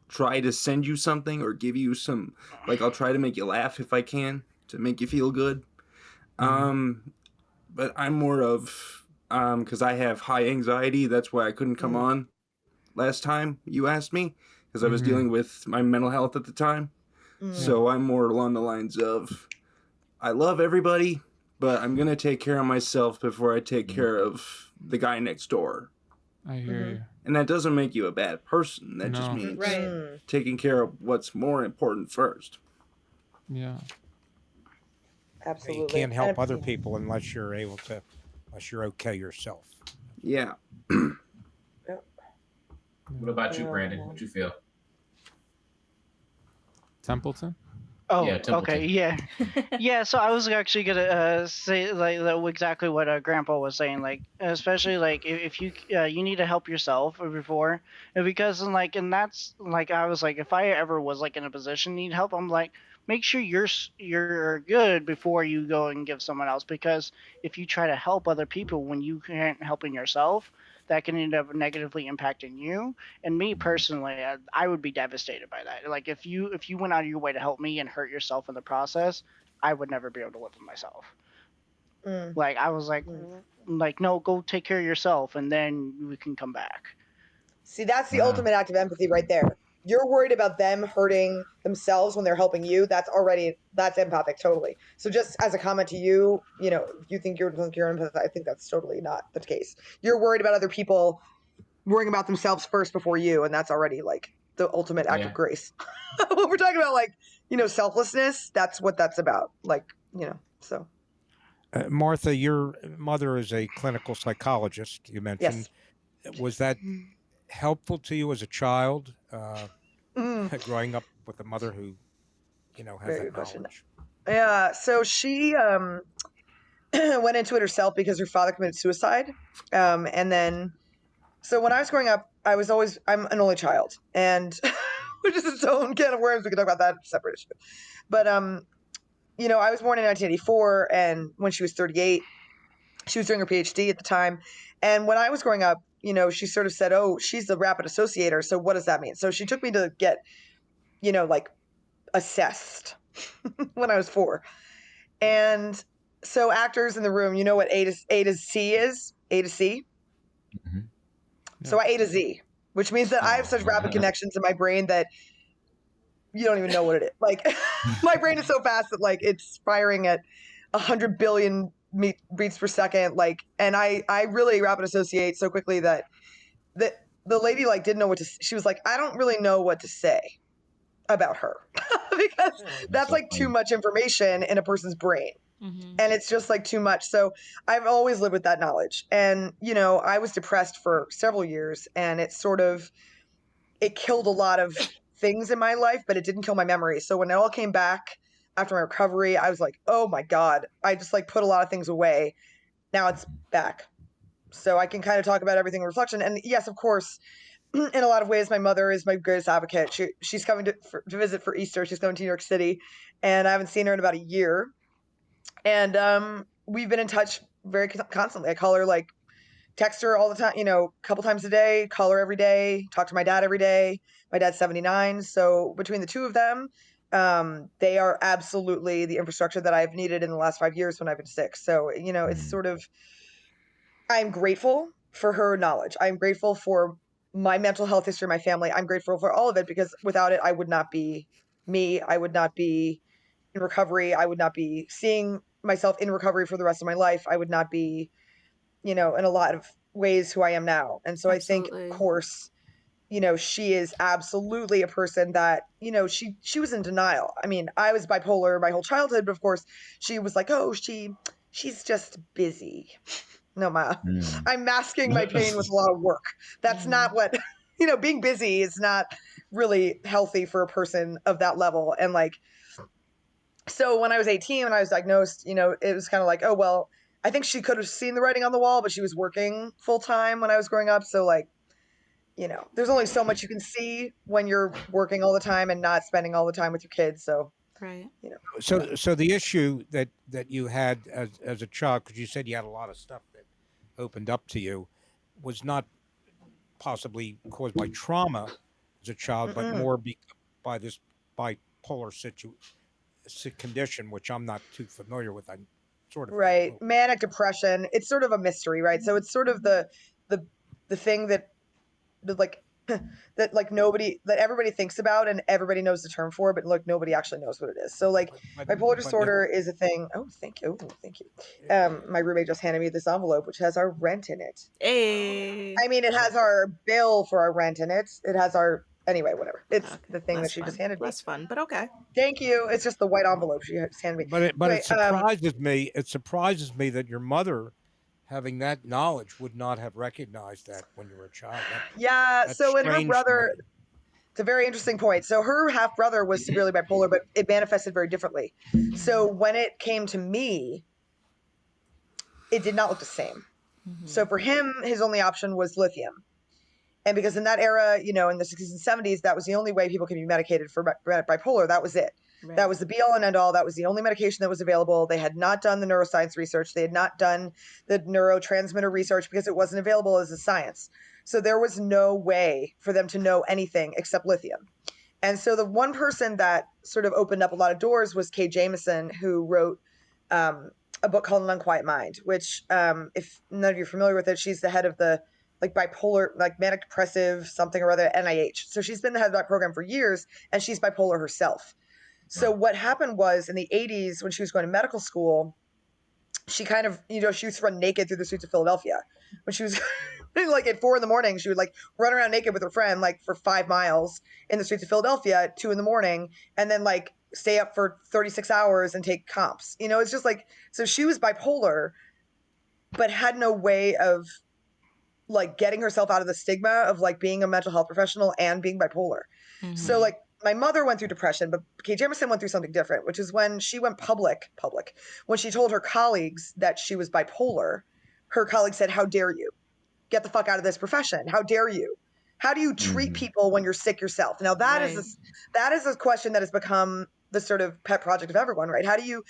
try to send you something or give you some, like, I'll try to make you laugh if I can to make you feel good. But I'm more of, because I have high anxiety. That's why I couldn't come on last time you asked me, because I was dealing with my mental health at the time. So I'm more along the lines of, I love everybody, but I'm going to take care of myself before I take care of the guy next door. I hear you. And that doesn't make you a bad person. That just means taking care of what's more important first. Yeah. Absolutely. You can't help other people unless you're okay yourself. Yeah. What about you, Brandon? What you feel? Templeton? Oh, Yeah, Templeton. okay, yeah. Yeah, so I was actually gonna say like exactly what Grandpa was saying, like, especially like if you you need to help yourself before, and because and that's like, I was like, if I ever was like in a position need help, I'm like, make sure you're good before you go and give someone else, because if you try to help other people when you can't helping yourself, that can end up negatively impacting you. And me personally, I would be devastated by that. Like, if you went out of your way to help me and hurt yourself in the process, I would never be able to live with myself. Like I was like, no, go take care of yourself, and then we can come back. See, that's the ultimate act of empathy right there. You're worried about them hurting themselves when they're helping you. That's empathic, totally. So just as a comment to you, if you think you're empathetic, I think that's totally not the case. You're worried about other people worrying about themselves first before you, and that's already like the ultimate act of grace. When we're talking about like, selflessness, that's what that's about. Like, so. Martha, your mother is a clinical psychologist, you mentioned. Yes. Was that helpful to you as a child, growing up with a mother who, has Very that good question. knowledge? Yeah, so she went into it herself because her father committed suicide. And then, so when I was growing up, I'm an only child, and which is its own can of worms. We can talk about that separate issue. But, I was born in 1984, and when she was 38, she was doing her PhD at the time. And when I was growing up, she sort of said, oh, she's the rapid associator. So what does that mean? So she took me to get, like assessed when I was 4. And so actors in the room, you know what A to C is? A to C? Mm-hmm. Yeah. So I A to Z, which means that I have such rapid connections in my brain that you don't even know what it is. Like, my brain is so fast that like it's firing at 100 billion beats per second. Like, and I really rapid associate so quickly that the lady like didn't know what to. She was like, I don't really know what to say about her because that's like too much information in a person's brain. Mm-hmm. And it's just like too much. So I've always lived with that knowledge. And, I was depressed for several years, and it killed a lot of things in my life, but it didn't kill my memory. So when it all came back after my recovery, I was like, oh my God, I just like put a lot of things away. Now it's back. So I can kind of talk about everything in reflection. And yes, of course, in a lot of ways, my mother is my greatest advocate. She's coming to visit for Easter. She's coming to New York City, and I haven't seen her in about a year. And we've been in touch very constantly. I call her, like, text her all the time, a couple times a day, call her every day, talk to my dad every day. My dad's 79. So between the two of them, they are absolutely the infrastructure that I've needed in the last 5 years when I've been sick. So, it's sort of, I'm grateful for her knowledge. I'm grateful for my mental health history, my family. I'm grateful for all of it, because without it, I would not be me. I would not be in recovery. I would not be seeing myself in recovery for the rest of my life. I would not be, in a lot of ways who I am now. And so absolutely. I think, of course, she is absolutely a person that, she was in denial. I mean, I was bipolar my whole childhood, but of course she was like, oh, she's just busy. No, Ma, I'm masking my pain with a lot of work. That's not what, being busy is not really healthy for a person of that level. And like, so when I was 18, when I was diagnosed, it was kind of like, oh, well, I think she could have seen the writing on the wall, but she was working full time when I was growing up. So like, there's only so much you can see when you're working all the time and not spending all the time with your kids. So, right. So the issue that you had as a child, because you said you had a lot of stuff that opened up to you, was not possibly caused by trauma as a child, but more by this bipolar condition, which I'm not too familiar with. I'm sort of right. Manic depression. It's sort of a mystery, right? So it's sort of the thing that like that like everybody thinks about and everybody knows the term for, but look, nobody actually knows what it is. So like bipolar disorder is a thing. Oh, thank you. My roommate just handed me this envelope which has our rent in it. Hey. I mean, it has our bill for our rent in it. It has our whatever. It's the thing that she just handed me. Less fun, but okay. Thank you. It's just the white envelope she just handed me. But it surprises me. It surprises me that your mother, having that knowledge, would not have recognized that when you were a child. So when her brother, it's a very interesting point. So her half brother was severely bipolar, but it manifested very differently. So when it came to me, it did not look the same. Mm-hmm. So for him, his only option was lithium. And because in that era, in the 60s and 70s, that was the only way people could be medicated for bipolar. That was it. Right. That was the be all and end all. That was the only medication that was available. They had not done the neuroscience research. They had not done the neurotransmitter research because it wasn't available as a science. So there was no way for them to know anything except lithium. And so the one person that sort of opened up a lot of doors was Kay Jamison, who wrote a a book called An Unquiet Mind, which, if none of you are familiar with it, she's the head of the like bipolar, like manic depressive something or other, NIH. So she's been the head of that program for years, and she's bipolar herself. So what happened was in the 80s when she was going to medical school, she kind of, she used to run naked through the streets of Philadelphia. When she was like at 4 a.m, she would like run around naked with her friend like for 5 miles in the streets of Philadelphia at 2 a.m, and then like stay up for 36 hours and take comps. It's just like, so she was bipolar, but had no way of like getting herself out of the stigma of like being a mental health professional and being bipolar. So like my mother went through depression, but Kay Jamison went through something different, which is when she went public, when she told her colleagues that she was bipolar, her colleagues said, "How dare you? Get the fuck out of this profession. How dare you? How do you treat people when you're sick yourself?" Now that is a question that has become the sort of pet project of everyone, right? How do you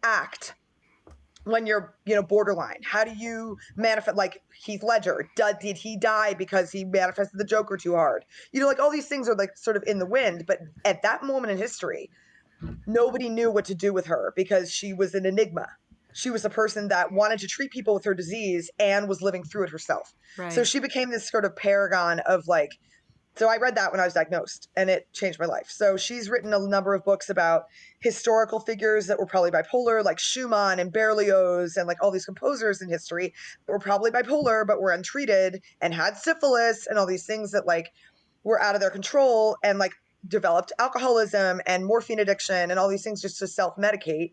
act when you're, borderline? How do you manifest, like Heath Ledger, did he die because he manifested the Joker too hard? Like all these things are like sort of in the wind, but at that moment in history, nobody knew what to do with her because she was an enigma. She was a person that wanted to treat people with her disease and was living through it herself. Right. So she became this sort of paragon of like, so I read that when I was diagnosed and it changed my life. So she's written a number of books about historical figures that were probably bipolar, like Schumann and Berlioz and like all these composers in history that were probably bipolar, but were untreated and had syphilis and all these things that like were out of their control and like developed alcoholism and morphine addiction and all these things just to self-medicate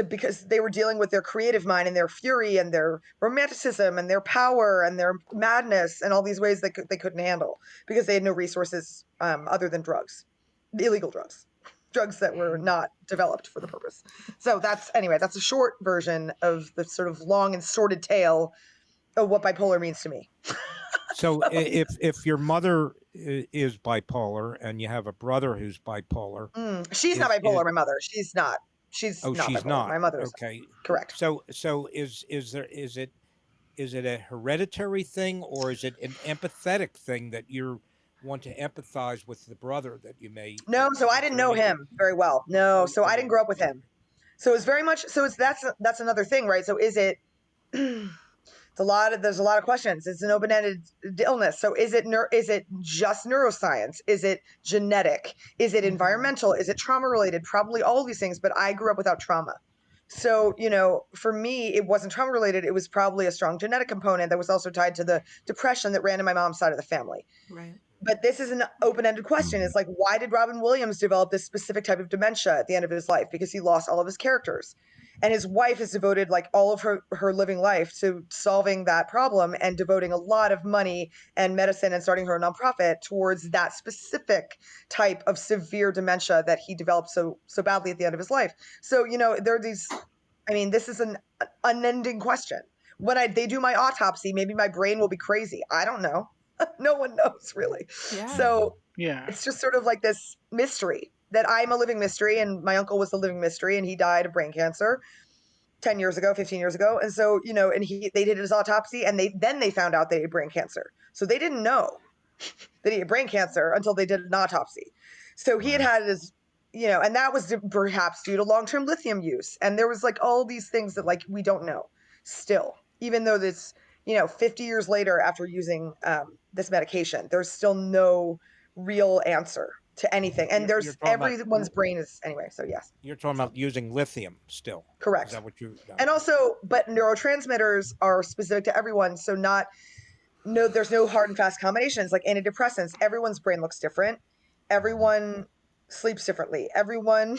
because they were dealing with their creative mind and their fury and their romanticism and their power and their madness and all these ways that they couldn't handle because they had no resources other than drugs, illegal drugs that were not developed for the purpose. So that's a short version of the sort of long and sordid tale of what bipolar means to me. So if your mother is bipolar and you have a brother who's bipolar, she's not bipolar. My mother, she's not. She's not she's bipolar. not. My mother's okay. Correct. So is it a hereditary thing or is it an empathetic thing that you want to empathize with the brother that you may? No, so I didn't know him very well. No, so I didn't grow up with him. So it's very much that's another thing, right? So is it? There's a lot of questions. It's an open-ended illness. So is it just neuroscience? Is it genetic? Is it environmental? Is it trauma related? Probably all of these things, but I grew up without trauma. So, for me, it wasn't trauma related. It was probably a strong genetic component that was also tied to the depression that ran in my mom's side of the family. Right. But this is an open-ended question. It's like, why did Robin Williams develop this specific type of dementia at the end of his life? Because he lost all of his characters. And his wife has devoted like all of her living life to solving that problem and devoting a lot of money and medicine and starting her nonprofit towards that specific type of severe dementia that he developed so badly at the end of his life. So, there are these, this is an unending question. When they do my autopsy, maybe my brain will be crazy. I don't know. No one knows really. Yeah. So Yeah. it's just sort of like this mystery that I'm a living mystery and my uncle was a living mystery and he died of brain cancer 10 years ago, 15 years ago. And so, and they did his autopsy and they found out that he had brain cancer. So they didn't know that he had brain cancer until they did an autopsy. So he had his, and that was perhaps due to long-term lithium use. And there was like all these things that like we don't know still, even though this, 50 years later after using this medication, there's still no real answer to anything. And there's everyone's brain is anyway. So yes. You're talking about using lithium still. Correct. Is that what you? And also, but neurotransmitters are specific to everyone. So there's no hard and fast combinations like antidepressants. Everyone's brain looks different. Everyone sleeps differently. Everyone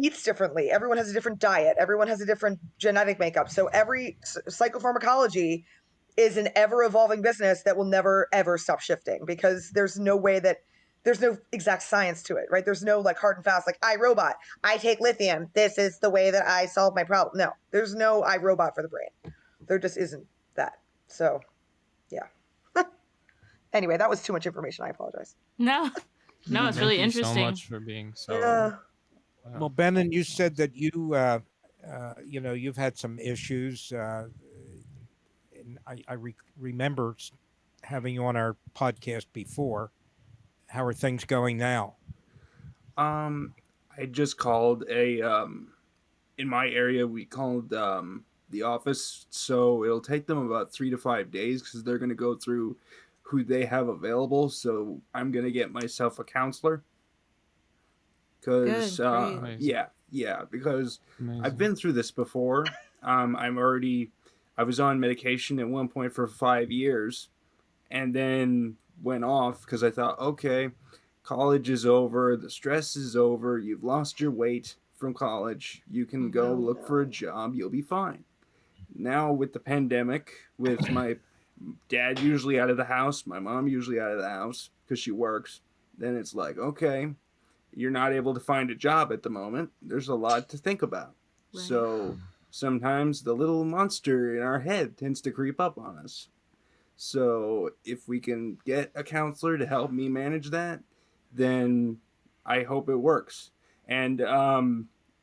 eats differently. Everyone has a different diet. Everyone has a different genetic makeup. So every psychopharmacology is an ever evolving business that will never ever stop shifting because there's no exact science to it, right? There's no like hard and fast, like iRobot, I take lithium. This is the way that I solve my problem. No, there's no iRobot for the brain. There just isn't that. So yeah. Anyway, that was too much information. I apologize. No, it's really interesting. Thank you so much for being so. Yeah. Wow. Well, Benon, you said that you've had some issues. And I remember having you on our podcast before. How are things going now? I just called a in my area we call it the office, so it'll take them about 3 to 5 days because they're going to go through who they have available. So I'm going to get myself a counselor because Good, great. yeah, because I've Amazing. been through this before. I was on medication at one point for 5 years, and then went off because I thought, okay, college is over, the stress is over, you've lost your weight from college, you can go look for a job, you'll be fine. Now with the pandemic, with my dad usually out of the house, my mom usually out of the house because she works, then it's like, okay, you're not able to find a job at the moment. There's a lot to think about. Right. So sometimes the little monster in our head tends to creep up on us. So if we can get a counselor to help me manage that, then I hope it works. And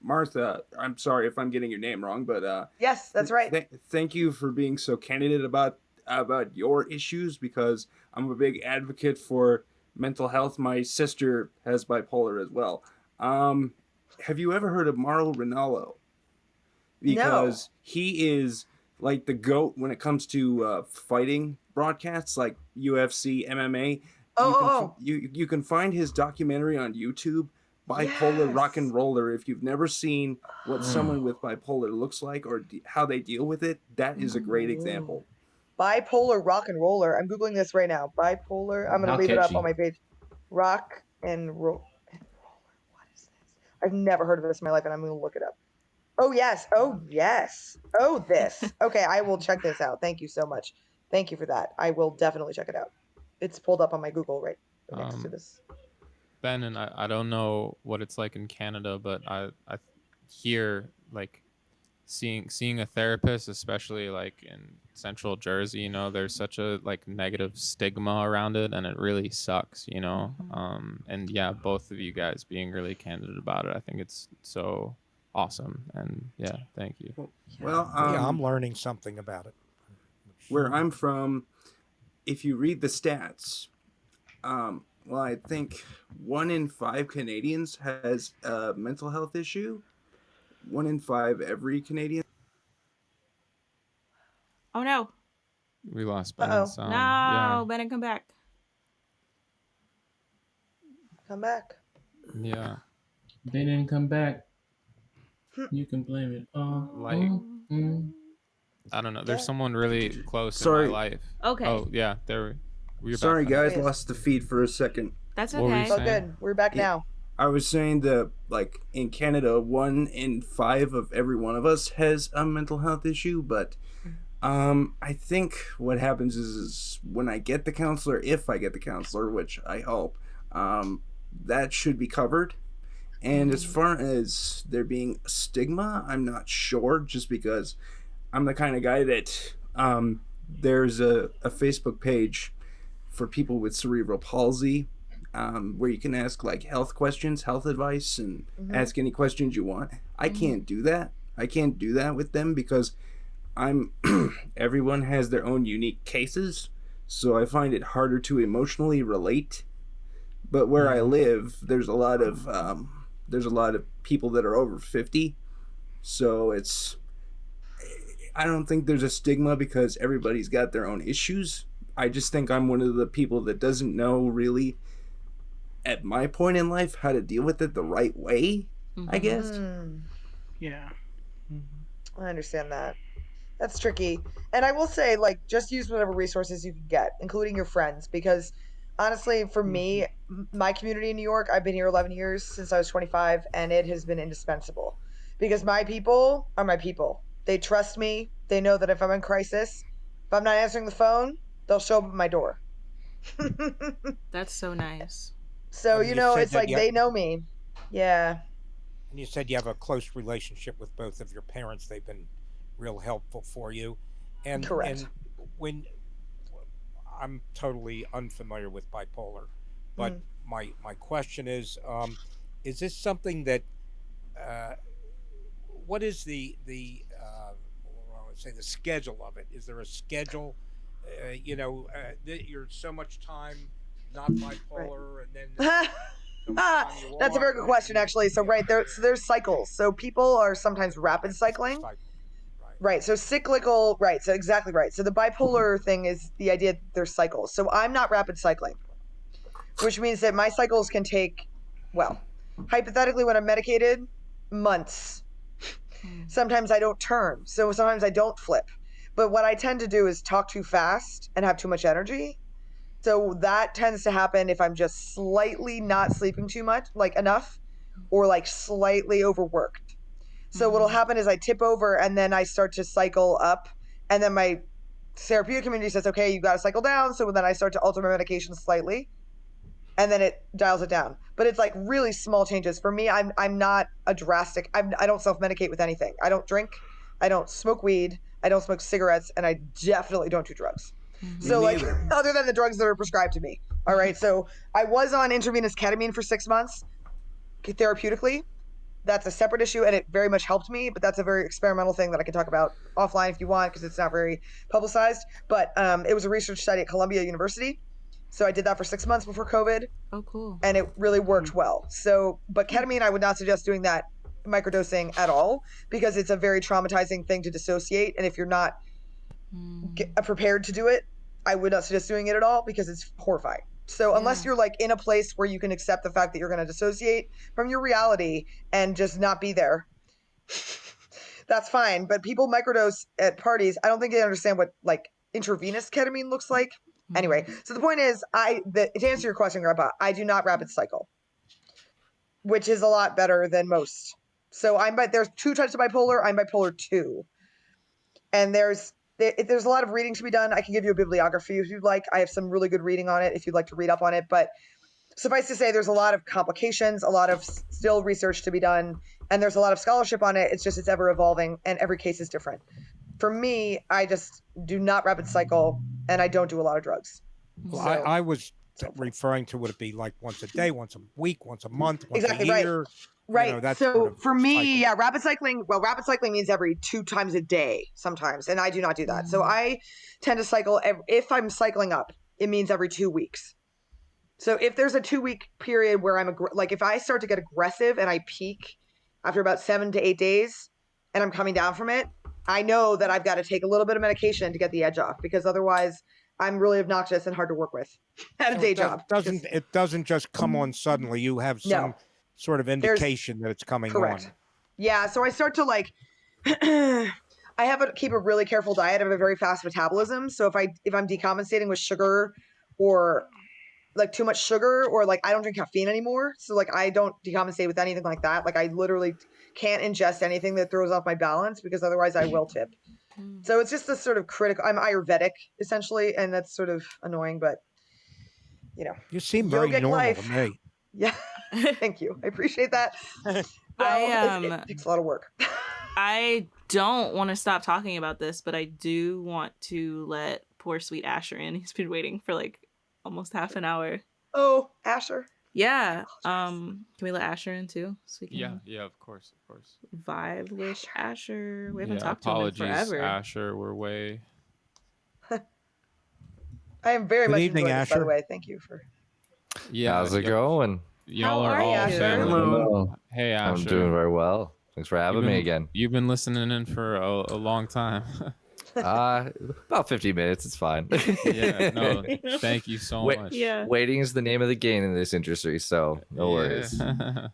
Martha, I'm sorry if I'm getting your name wrong, but Yes, that's right. Thank you for being so candid about your issues, because I'm a big advocate for mental health. My sister has bipolar as well. Have you ever heard of Mauro Ranallo? Because he is like the GOAT when it comes to fighting broadcasts, like UFC, MMA. You can find his documentary on YouTube, Bipolar Rock and Roller. If you've never seen what someone with bipolar looks like or how they deal with it, that is a great example. Bipolar Rock and Roller. I'm Googling this right now. Bipolar. I'm going to leave it up on my page. Rock and Roller. What is this? I've never heard of this in my life, and I'm going to look it up. Oh, yes. Oh, yes. Oh, this. Okay, I will check this out. Thank you so much. Thank you for that. I will definitely check it out. It's pulled up on my Google right next to this. Ben, and I don't know what it's like in Canada, but I hear like seeing a therapist, especially like in Central Jersey, you know, there's such a like negative stigma around it, and it really sucks, you know. And yeah, both of you guys being really candid about it, I think it's so awesome. And yeah, thank you. Well, I'm learning something about it. Where I'm from, if you read the stats, well, I think 1 in 5 Canadians has a mental health issue. 1 in 5 every Canadian. Oh no. We lost Bennett's No, yeah. Bennett, come back. Come back. Yeah. They didn't come back. You can blame it all. Like, I don't know. There's someone really close in my life. Okay. Oh yeah, we're Sorry, back. guys, lost the feed for a second. That's What were you okay. Oh, saying? good. We're back now. I was saying that, like, in Canada, 1 in 5 of every one of us has a mental health issue, but I think what happens is when I get the counselor, if I get the counselor, which I hope, that should be covered. And as far as there being a stigma, I'm not sure, just because I'm the kind of guy that there's a Facebook page for people with cerebral palsy, where you can ask like health questions, health advice, and ask any questions you want. I can't do that. I can't do that with them because everyone has their own unique cases, so I find it harder to emotionally relate. But where I live, there's a lot of people that are over 50, so I don't think there's a stigma because everybody's got their own issues. I just think I'm one of the people that doesn't know really at my point in life how to deal with it the right way, I guess. Yeah. I understand that. That's tricky. And I will say, like, just use whatever resources you can get, including your friends, because honestly, for me, my community in New York, I've been here 11 years since I was 25, and it has been indispensable because my people are my people. They trust me. They know that if I'm in crisis, if I'm not answering the phone, they'll show up at my door. That's so nice. So, And you you know, said it's that like you- they know me. Yeah. And you said you have a close relationship with both of your parents. They've been real helpful for you. And Correct. And when I'm totally unfamiliar with bipolar, but my question is this something that what is the let's say the schedule of it? Is there a schedule? You're so much time not bipolar, and then That's a very good question, actually. So there's cycles. So people are sometimes rapid cycling. Right. So cyclical. Right. So exactly right. So the bipolar thing is the idea that there's cycles. So I'm not rapid cycling, which means that my cycles can take, well, hypothetically, when I'm medicated, months. Sometimes I don't turn. So sometimes I don't flip. But what I tend to do is talk too fast and have too much energy. So that tends to happen if I'm just slightly not sleeping too much, like enough, or like slightly overworked. So what'll happen is I tip over and then I start to cycle up, and then my therapeutic community says, okay, you got to cycle down. So then I start to alter my medication slightly, and then it dials it down. But it's like really small changes. For me, I'm not a drastic. I don't self-medicate with anything. I don't drink. I don't smoke weed. I don't smoke cigarettes, and I definitely don't do drugs. So like, other than the drugs that are prescribed to me. All right. So I was on intravenous ketamine for 6 months, therapeutically. That's a separate issue, and it very much helped me, but that's a very experimental thing that I can talk about offline if you want, because it's not very publicized. But it was a research study at Columbia University. So I did that for 6 months before COVID. Oh, cool. And it really worked well. So, but ketamine, I would not suggest doing that microdosing at all, because it's a very traumatizing thing to dissociate. And if you're not prepared to do it, I would not suggest doing it at all, because it's horrifying. So unless you're like in a place where you can accept the fact that you're going to dissociate from your reality and just not be there, that's fine. But people microdose at parties. I don't think they understand what like intravenous ketamine looks like. Anyway, so the point is, to answer your question, Grandpa, I do not rapid cycle, which is a lot better than most. So there's 2 types of bipolar. I'm bipolar 2, and there's a lot of reading to be done. I can give you a bibliography if you'd like. I have some really good reading on it if you'd like to read up on it. But suffice to say, there's a lot of complications, a lot of still research to be done, and there's a lot of scholarship on it. It's ever evolving, and every case is different. For me, I just do not rapid cycle, and I don't do a lot of drugs. Well, I was referring to, would it be like once a day, once a week, once a month, once exactly, a year? Right. You know, that so sort of for me, cycle. yeah, rapid cycling means every 2 times a day sometimes, and I do not do that. So I tend to cycle if I'm cycling up, it means every 2 weeks. So if there's a 2-week period where like if I start to get aggressive and I peak after about 7 to 8 days and I'm coming down from it, I know that I've got to take a little bit of medication to get the edge off, because otherwise I'm really obnoxious and hard to work with at a day job. It doesn't just come on suddenly. You have some sort of indication that it's coming correct. on. Yeah. So I start to like, I keep a really careful diet. I have a very fast metabolism. So if I'm decompensating with sugar, or like too much sugar, or like I don't drink caffeine anymore. So like I don't decompensate with anything like that. Like I literally can't ingest anything that throws off my balance, because otherwise I will tip. So it's just this sort of critical. I'm Ayurvedic essentially, and that's sort of annoying, but you know. You seem very normal to me. Yeah, thank you. I appreciate that. Well, it takes a lot of work. I don't want to stop talking about this, but I do want to let poor sweet Asher in. He's been waiting for like almost half an hour. Oh, Asher. Yeah. Can we let Asher in too? So we can Yeah, of course. vibe with Asher. We haven't talked apologies, to him in forever. Asher, we're way. I am very Good much evening, enjoying this, by Asher. the way. Thank you for. Yeah, How's it going? Y'all How are are all you? family. Hello. Hey, Asher. I'm doing very well. Thanks for having me again. You've been listening in for a long time. About 50 minutes. It's fine. Yeah, no, thank you so much. Yeah. Waiting is the name of the game in this industry, so no worries.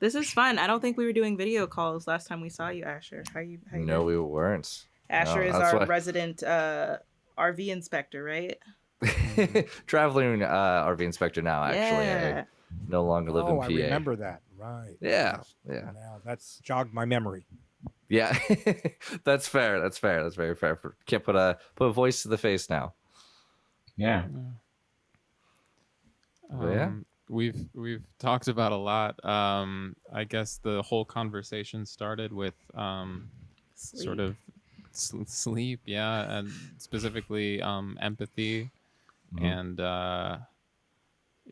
This is fun. I don't think we were doing video calls last time we saw you, Asher. How you No, doing? we weren't. Asher No, is that's our why- resident RV inspector, right? Traveling RV inspector now, actually. Yeah. I no longer live in Oh, PA. I remember that. Right. Yeah, Yes. yeah. Now that's jogged my memory. Yeah, that's fair. That's fair. That's very fair. Can't put a voice to the face now. Yeah. Yeah. We've talked about a lot. I guess the whole conversation started with sort of sleep, yeah, and specifically empathy, and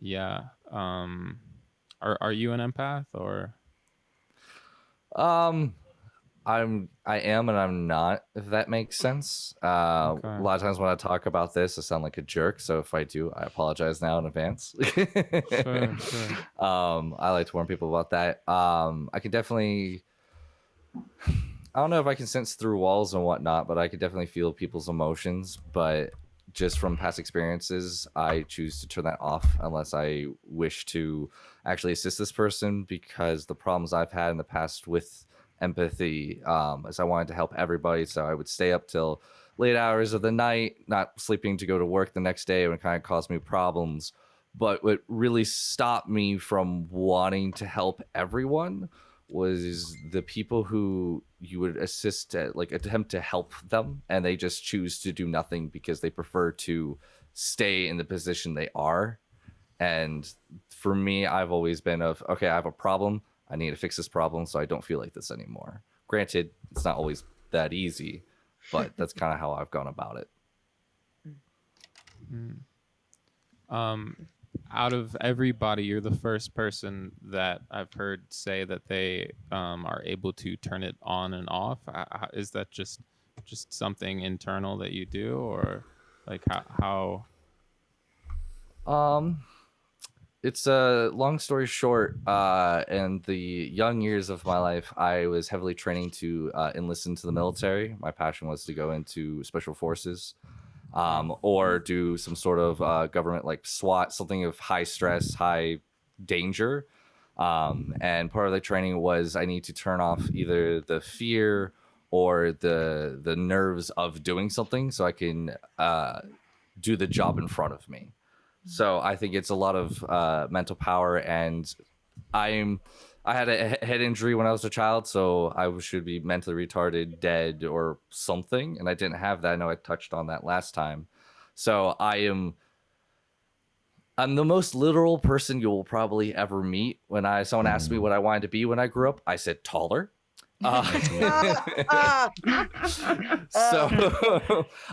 yeah. Are you an empath or? I am and I'm not, if that makes sense. A lot of times when I talk about this, I sound like a jerk. So if I do, I apologize now in advance. Sure. I like to warn people about that. I can definitely, I don't know if I can sense through walls and whatnot, but I can definitely feel people's emotions. But just from past experiences, I choose to turn that off unless I wish to actually assist this person, because the problems I've had in the past with empathy is I wanted to help everybody, so I would stay up till late hours of the night, not sleeping to go to work the next day, and it kind of caused me problems. But what really stopped me from wanting to help everyone was the people who you would assist at, like, attempt to help them, and they just choose to do nothing because they prefer to stay in the position they are. And for me, I've always been of, okay, I have a problem, I need to fix this problem so I don't feel like this anymore. Granted, it's not always that easy, but that's kind of how I've gone about it. Out of everybody, you're the first person that I've heard say that they are able to turn it on and off. Is that just something internal that you do, or like how? It's a long story short. In the young years of my life, I was heavily training to enlist into the military. My passion was to go into special forces, or do some sort of government like SWAT, something of high stress, high danger. And part of the training was I need to turn off either the fear or the nerves of doing something so I can do the job in front of me. So I think it's a lot of mental power, and I had a head injury when I was a child, so I should be mentally retarded, dead, or something, and I didn't have that. I know I touched on that last time. So I'm the most literal person you'll probably ever meet. When someone asked me what I wanted to be when I grew up, I said taller. So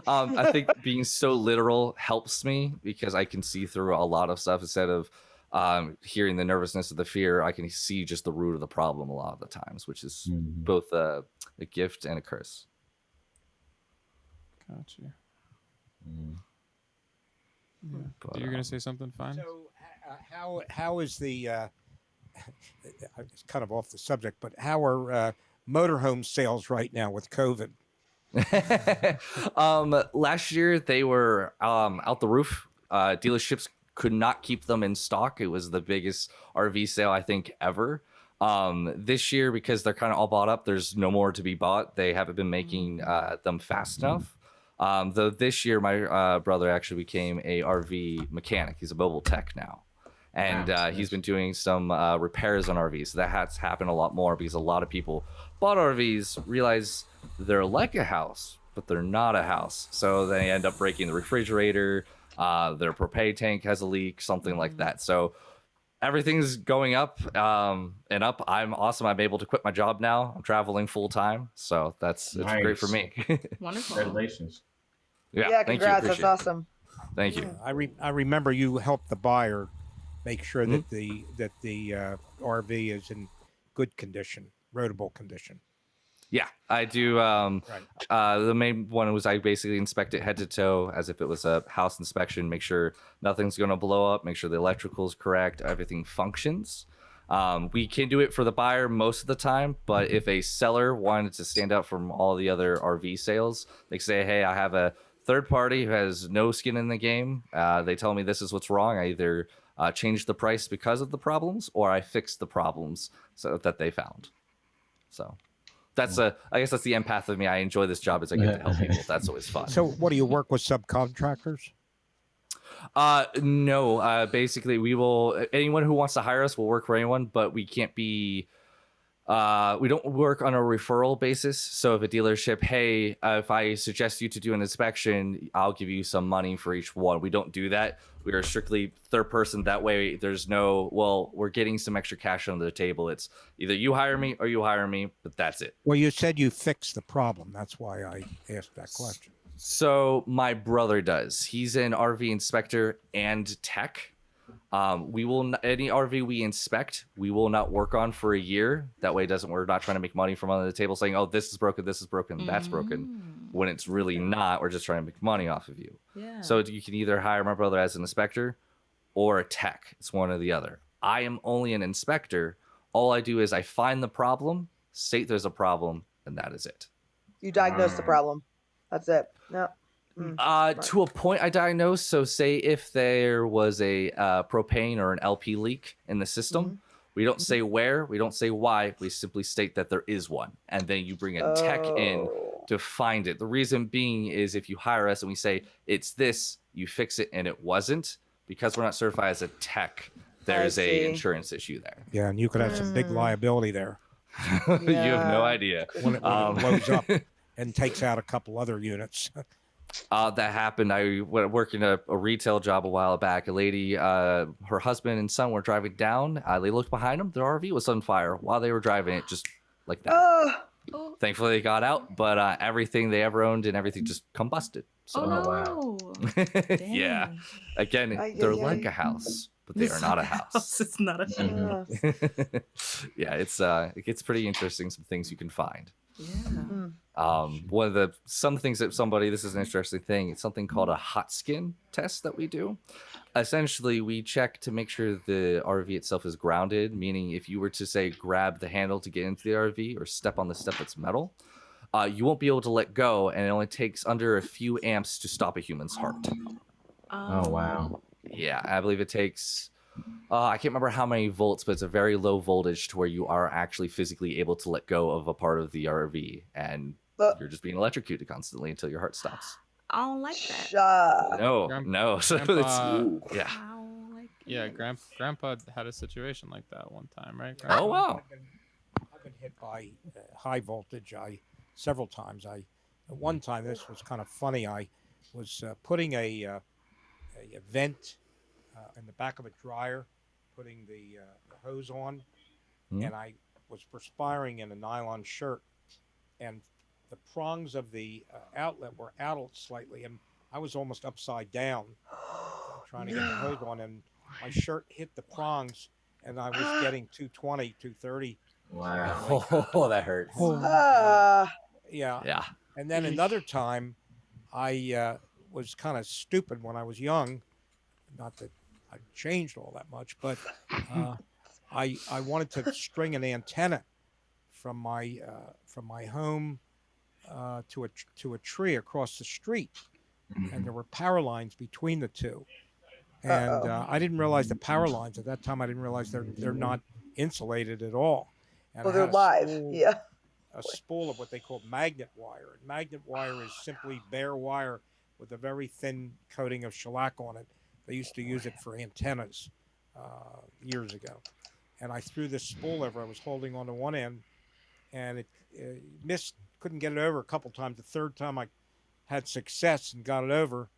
I think being so literal helps me, because I can see through a lot of stuff instead of hearing the nervousness of the fear. I can see just the root of the problem a lot of the times, which is both a gift and a curse. Gotcha. Yeah. You're gonna say something, Phines? So how is the it's kind of off the subject, but how are motorhome sales right now with COVID? Last year they were out the roof. Dealerships could not keep them in stock. It was the biggest RV sale I think ever. This year, because they're kind of all bought up, there's no more to be bought. They haven't been making them fast enough. Though this year my brother actually became a RV mechanic. He's a mobile tech now. And he's been doing some repairs on RVs. So that has happened a lot more, because a lot of people bought RVs, realize they're like a house, but they're not a house. So they end up breaking the refrigerator, their propane tank has a leak, something like that. So everything's going up and up. I'm awesome. I'm able to quit my job now. I'm traveling full time. So it's great for me. Wonderful. Congratulations. Yeah, congrats. That's awesome. Thank you. I remember you helped the buyer make sure that the RV is in good condition, roadable condition. Yeah, I do. The main one was I basically inspect it head to toe as if it was a house inspection, make sure nothing's going to blow up, make sure the electrical is correct, everything functions. We can do it for the buyer most of the time, but if a seller wanted to stand out from all the other RV sales, they say, hey, I have a third party who has no skin in the game. They tell me this is what's wrong. I either change the price because of the problems, or I fix the problems so that they found. So that's I guess that's the empath of me. I enjoy this job as I get to help people. That's always fun. So what do you work with subcontractors? No, basically we will, anyone who wants to hire us will work for anyone, but we can't be, we don't work on a referral basis. So if a dealership, hey, if I suggest you to do an inspection, I'll give you some money for each one. We don't do that. We are strictly third person. That way there's no, well, we're getting some extra cash on the table. It's either you hire me or you hire me, but that's it. Well, you said you fixed the problem. That's why I asked that question. So my brother does. He's an RV inspector and tech. We will any RV we inspect, we will not work on for a year. That way, we're not trying to make money from under the table saying, "Oh, this is broken, that's broken," when it's really not. We're just trying to make money off of you. Yeah. So you can either hire my brother as an inspector or a tech. It's one or the other. I am only an inspector. All I do is I find the problem, state there's a problem, and that is it. You diagnose the problem. That's it. No. To a point, I diagnose. So, say if there was a propane or an LP leak in the system, we don't say where, we don't say why. We simply state that there is one, and then you bring a tech in to find it. The reason being is if you hire us and we say it's this, you fix it, and it wasn't, because we're not certified as a tech. There's a insurance issue there. Yeah, and you could have some big liability there. You have no idea. When it blows up and takes out a couple other units. That happened. I working a retail job a while back. A lady, her husband and son were driving down. They looked behind them. Their RV was on fire while they were driving it, just like that. Thankfully, they got out, but everything they ever owned and everything just combusted. So, wow. Yeah. Again, they're like a house, but they are not a house. It's not a house. Yeah, it gets pretty interesting. Some things you can find. Yeah. One of some things that this is an interesting thing. It's something called a hot skin test that we do. Essentially, we check to make sure the RV itself is grounded, meaning if you were to say grab the handle to get into the RV or step on the step that's metal, you won't be able to let go, and it only takes under a few amps to stop a human's heart. Oh, wow. Yeah, I believe it takes I can't remember how many volts, but it's a very low voltage to where you are actually physically able to let go of a part of the RV, and you're just being electrocuted constantly until your heart stops. I don't like that. No. So yeah. Yeah, Grandpa had a situation like that one time, right? Oh, wow. I've been hit by high voltage. Several times. At one time, this was kind of funny. I was putting a vent in the back of a dryer, putting the hose on, and I was perspiring in a nylon shirt, and the prongs of the outlet were out slightly, and I was almost upside down trying to get the hose on, and my shirt hit the prongs, and I was getting 220, 230. Wow. Oh, that hurts. Yeah. And then another time, I was kind of stupid when I was young. Not that I changed all that much, but I wanted to string an antenna from my home to a tree across the street, and there were power lines between the two, and I didn't realize the power lines at that time. I didn't realize they're not insulated at all. And they're live. A spool of what they call magnet wire. And magnet wire is simply bare wire with a very thin coating of shellac on it. They used to use it for antennas years ago. And I threw this spool over. I was holding on to one end, and it missed, couldn't get it over a couple times. The third time I had success and got it over,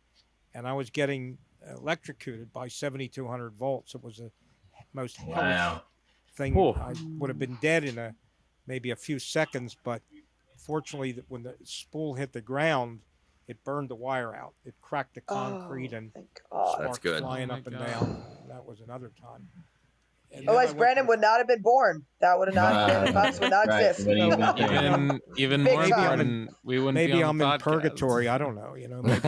and I was getting electrocuted by 7,200 volts. It was the most hellish thing. I would have been dead in maybe a few seconds, but fortunately, when the spool hit the ground, it burned the wire out. It cracked the concrete and sparks flying up and down. That was another time. Otherwise, Brandon would not have been born. That would have not been. Empaths would not exist. Even more important, we wouldn't. Maybe be on I'm the in podcast. purgatory. I don't know. Maybe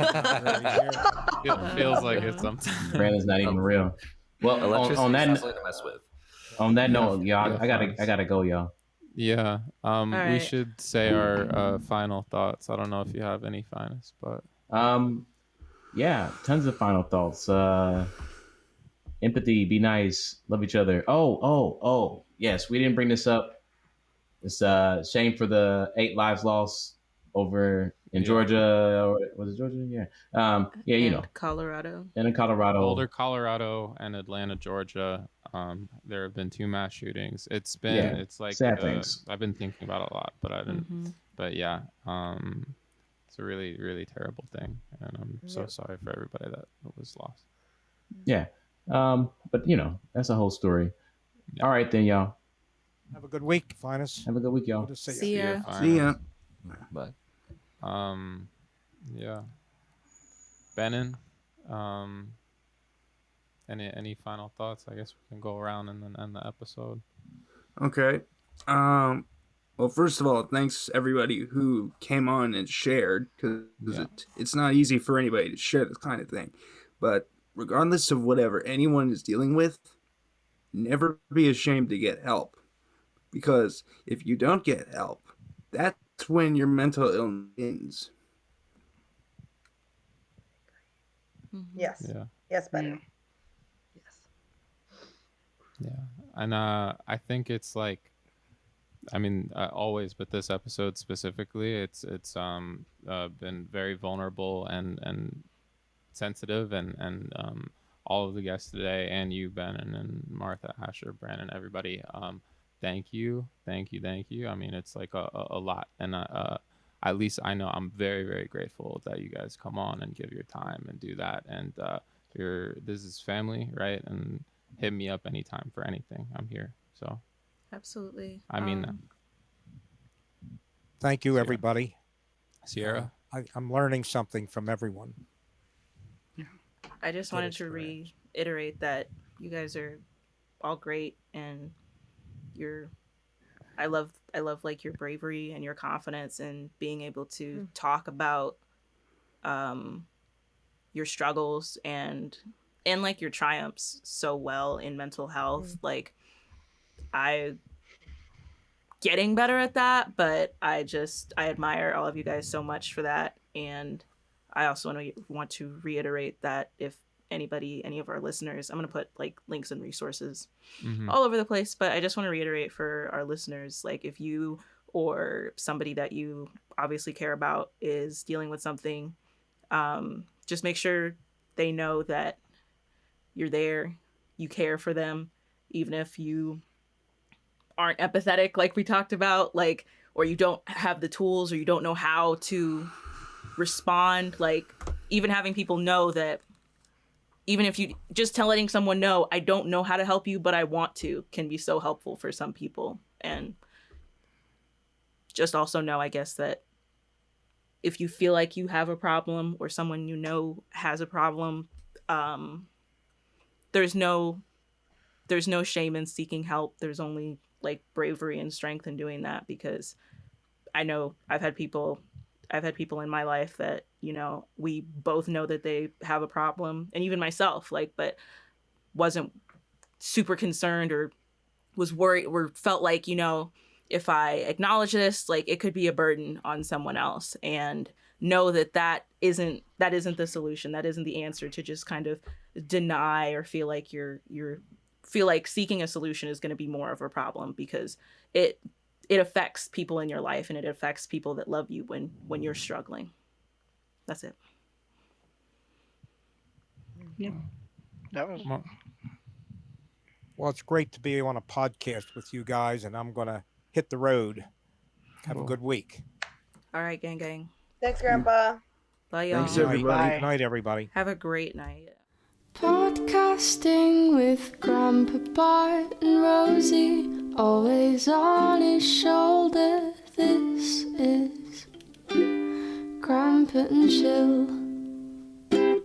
It feels like it sometimes. Brandon's not even real. Well, on that note, y'all, I gotta go, y'all. Yeah. We right. should say our final thoughts. I don't know if you have any finals, but yeah, tons of final thoughts. Empathy, be nice, love each other. Oh, yes, we didn't bring this up. It's shame for the 8 lives lost over in Georgia, or was it Georgia? Yeah. Colorado. And in Colorado. Boulder, Colorado, and Atlanta, Georgia. There have been 2 mass shootings. It's like sad things. I've been thinking about it a lot, but I didn't. But yeah, it's a really, really terrible thing, and I'm so sorry for everybody that was lost. Yeah. But that's a whole story. Yeah. All right then, y'all. Have a good week, Phines. Have a good week, y'all. See ya. See ya. Bye. Yeah. Benin, Any final thoughts? I guess we can go around and then end the episode. Okay. Well, first of all, thanks everybody who came on and shared, because it's not easy for anybody to share this kind of thing. But regardless of whatever anyone is dealing with, never be ashamed to get help. Because if you don't get help, that's when your mental illness ends. Yes. Yeah. Yes, better. Yeah. And I think it's like, I mean, always, but this episode specifically, it's been very vulnerable and sensitive, and all of the guests today, and you, Ben, and Martha, Asher, Brandon, everybody, thank you. I mean, it's like a lot, and at least I know I'm very, very grateful that you guys come on and give your time and do that, and this is family, right? And hit me up anytime for anything. I'm here. So absolutely. I mean that. Thank you, everybody. Sierra. I'm learning something from everyone. I just wanted to reiterate that you guys are all great, and I love like your bravery and your confidence and being able to talk about your struggles and like your triumphs so well in mental health. Like, I getting better at that, but I admire all of you guys so much for that. And I also want to reiterate that if any of our listeners, I'm going to put like links and resources all over the place, but I just want to reiterate for our listeners, like, if you or somebody that you obviously care about is dealing with something, just make sure they know that you're there, you care for them, even if you aren't empathetic, like we talked about, like, or you don't have the tools, or you don't know how to respond. Like, even having people know that, even if you just letting someone know, I don't know how to help you, but I want to, can be so helpful for some people. And just also know, I guess, that if you feel like you have a problem, or someone you know has a problem, there's no shame in seeking help. There's only like bravery and strength in doing that, because I know I've had people in my life that, you know, we both know that they have a problem, and even myself, like, but wasn't super concerned or was worried or felt like, you know, if I acknowledge this, like, it could be a burden on someone else, and know that isn't the solution. That isn't the answer, to just kind of deny or feel like feel like seeking a solution is going to be more of a problem, because it affects people in your life, and it affects people that love you when you're struggling. That's it. Yeah. That was. Well, it's great to be on a podcast with you guys, and I'm going to hit the road. Have a good week. All right, gang. Thanks, Grandpa. Bye, y'all. Thanks, everybody. Good night, everybody. Have a great night. Podcasting with Grandpa Bart and Rosie, always on his shoulder. This is Grandpa and Chill.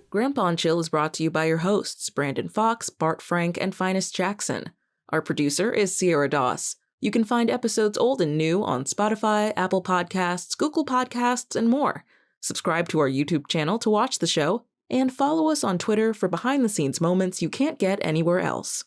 Grandpa and Chill is brought to you by your hosts, Brandon Fox, Bart Frank, and Phines Jackson. Our producer is Sierra Doss. You can find episodes old and new on Spotify, Apple Podcasts, Google Podcasts, and more. Subscribe to our YouTube channel to watch the show, and follow us on Twitter for behind-the-scenes moments you can't get anywhere else.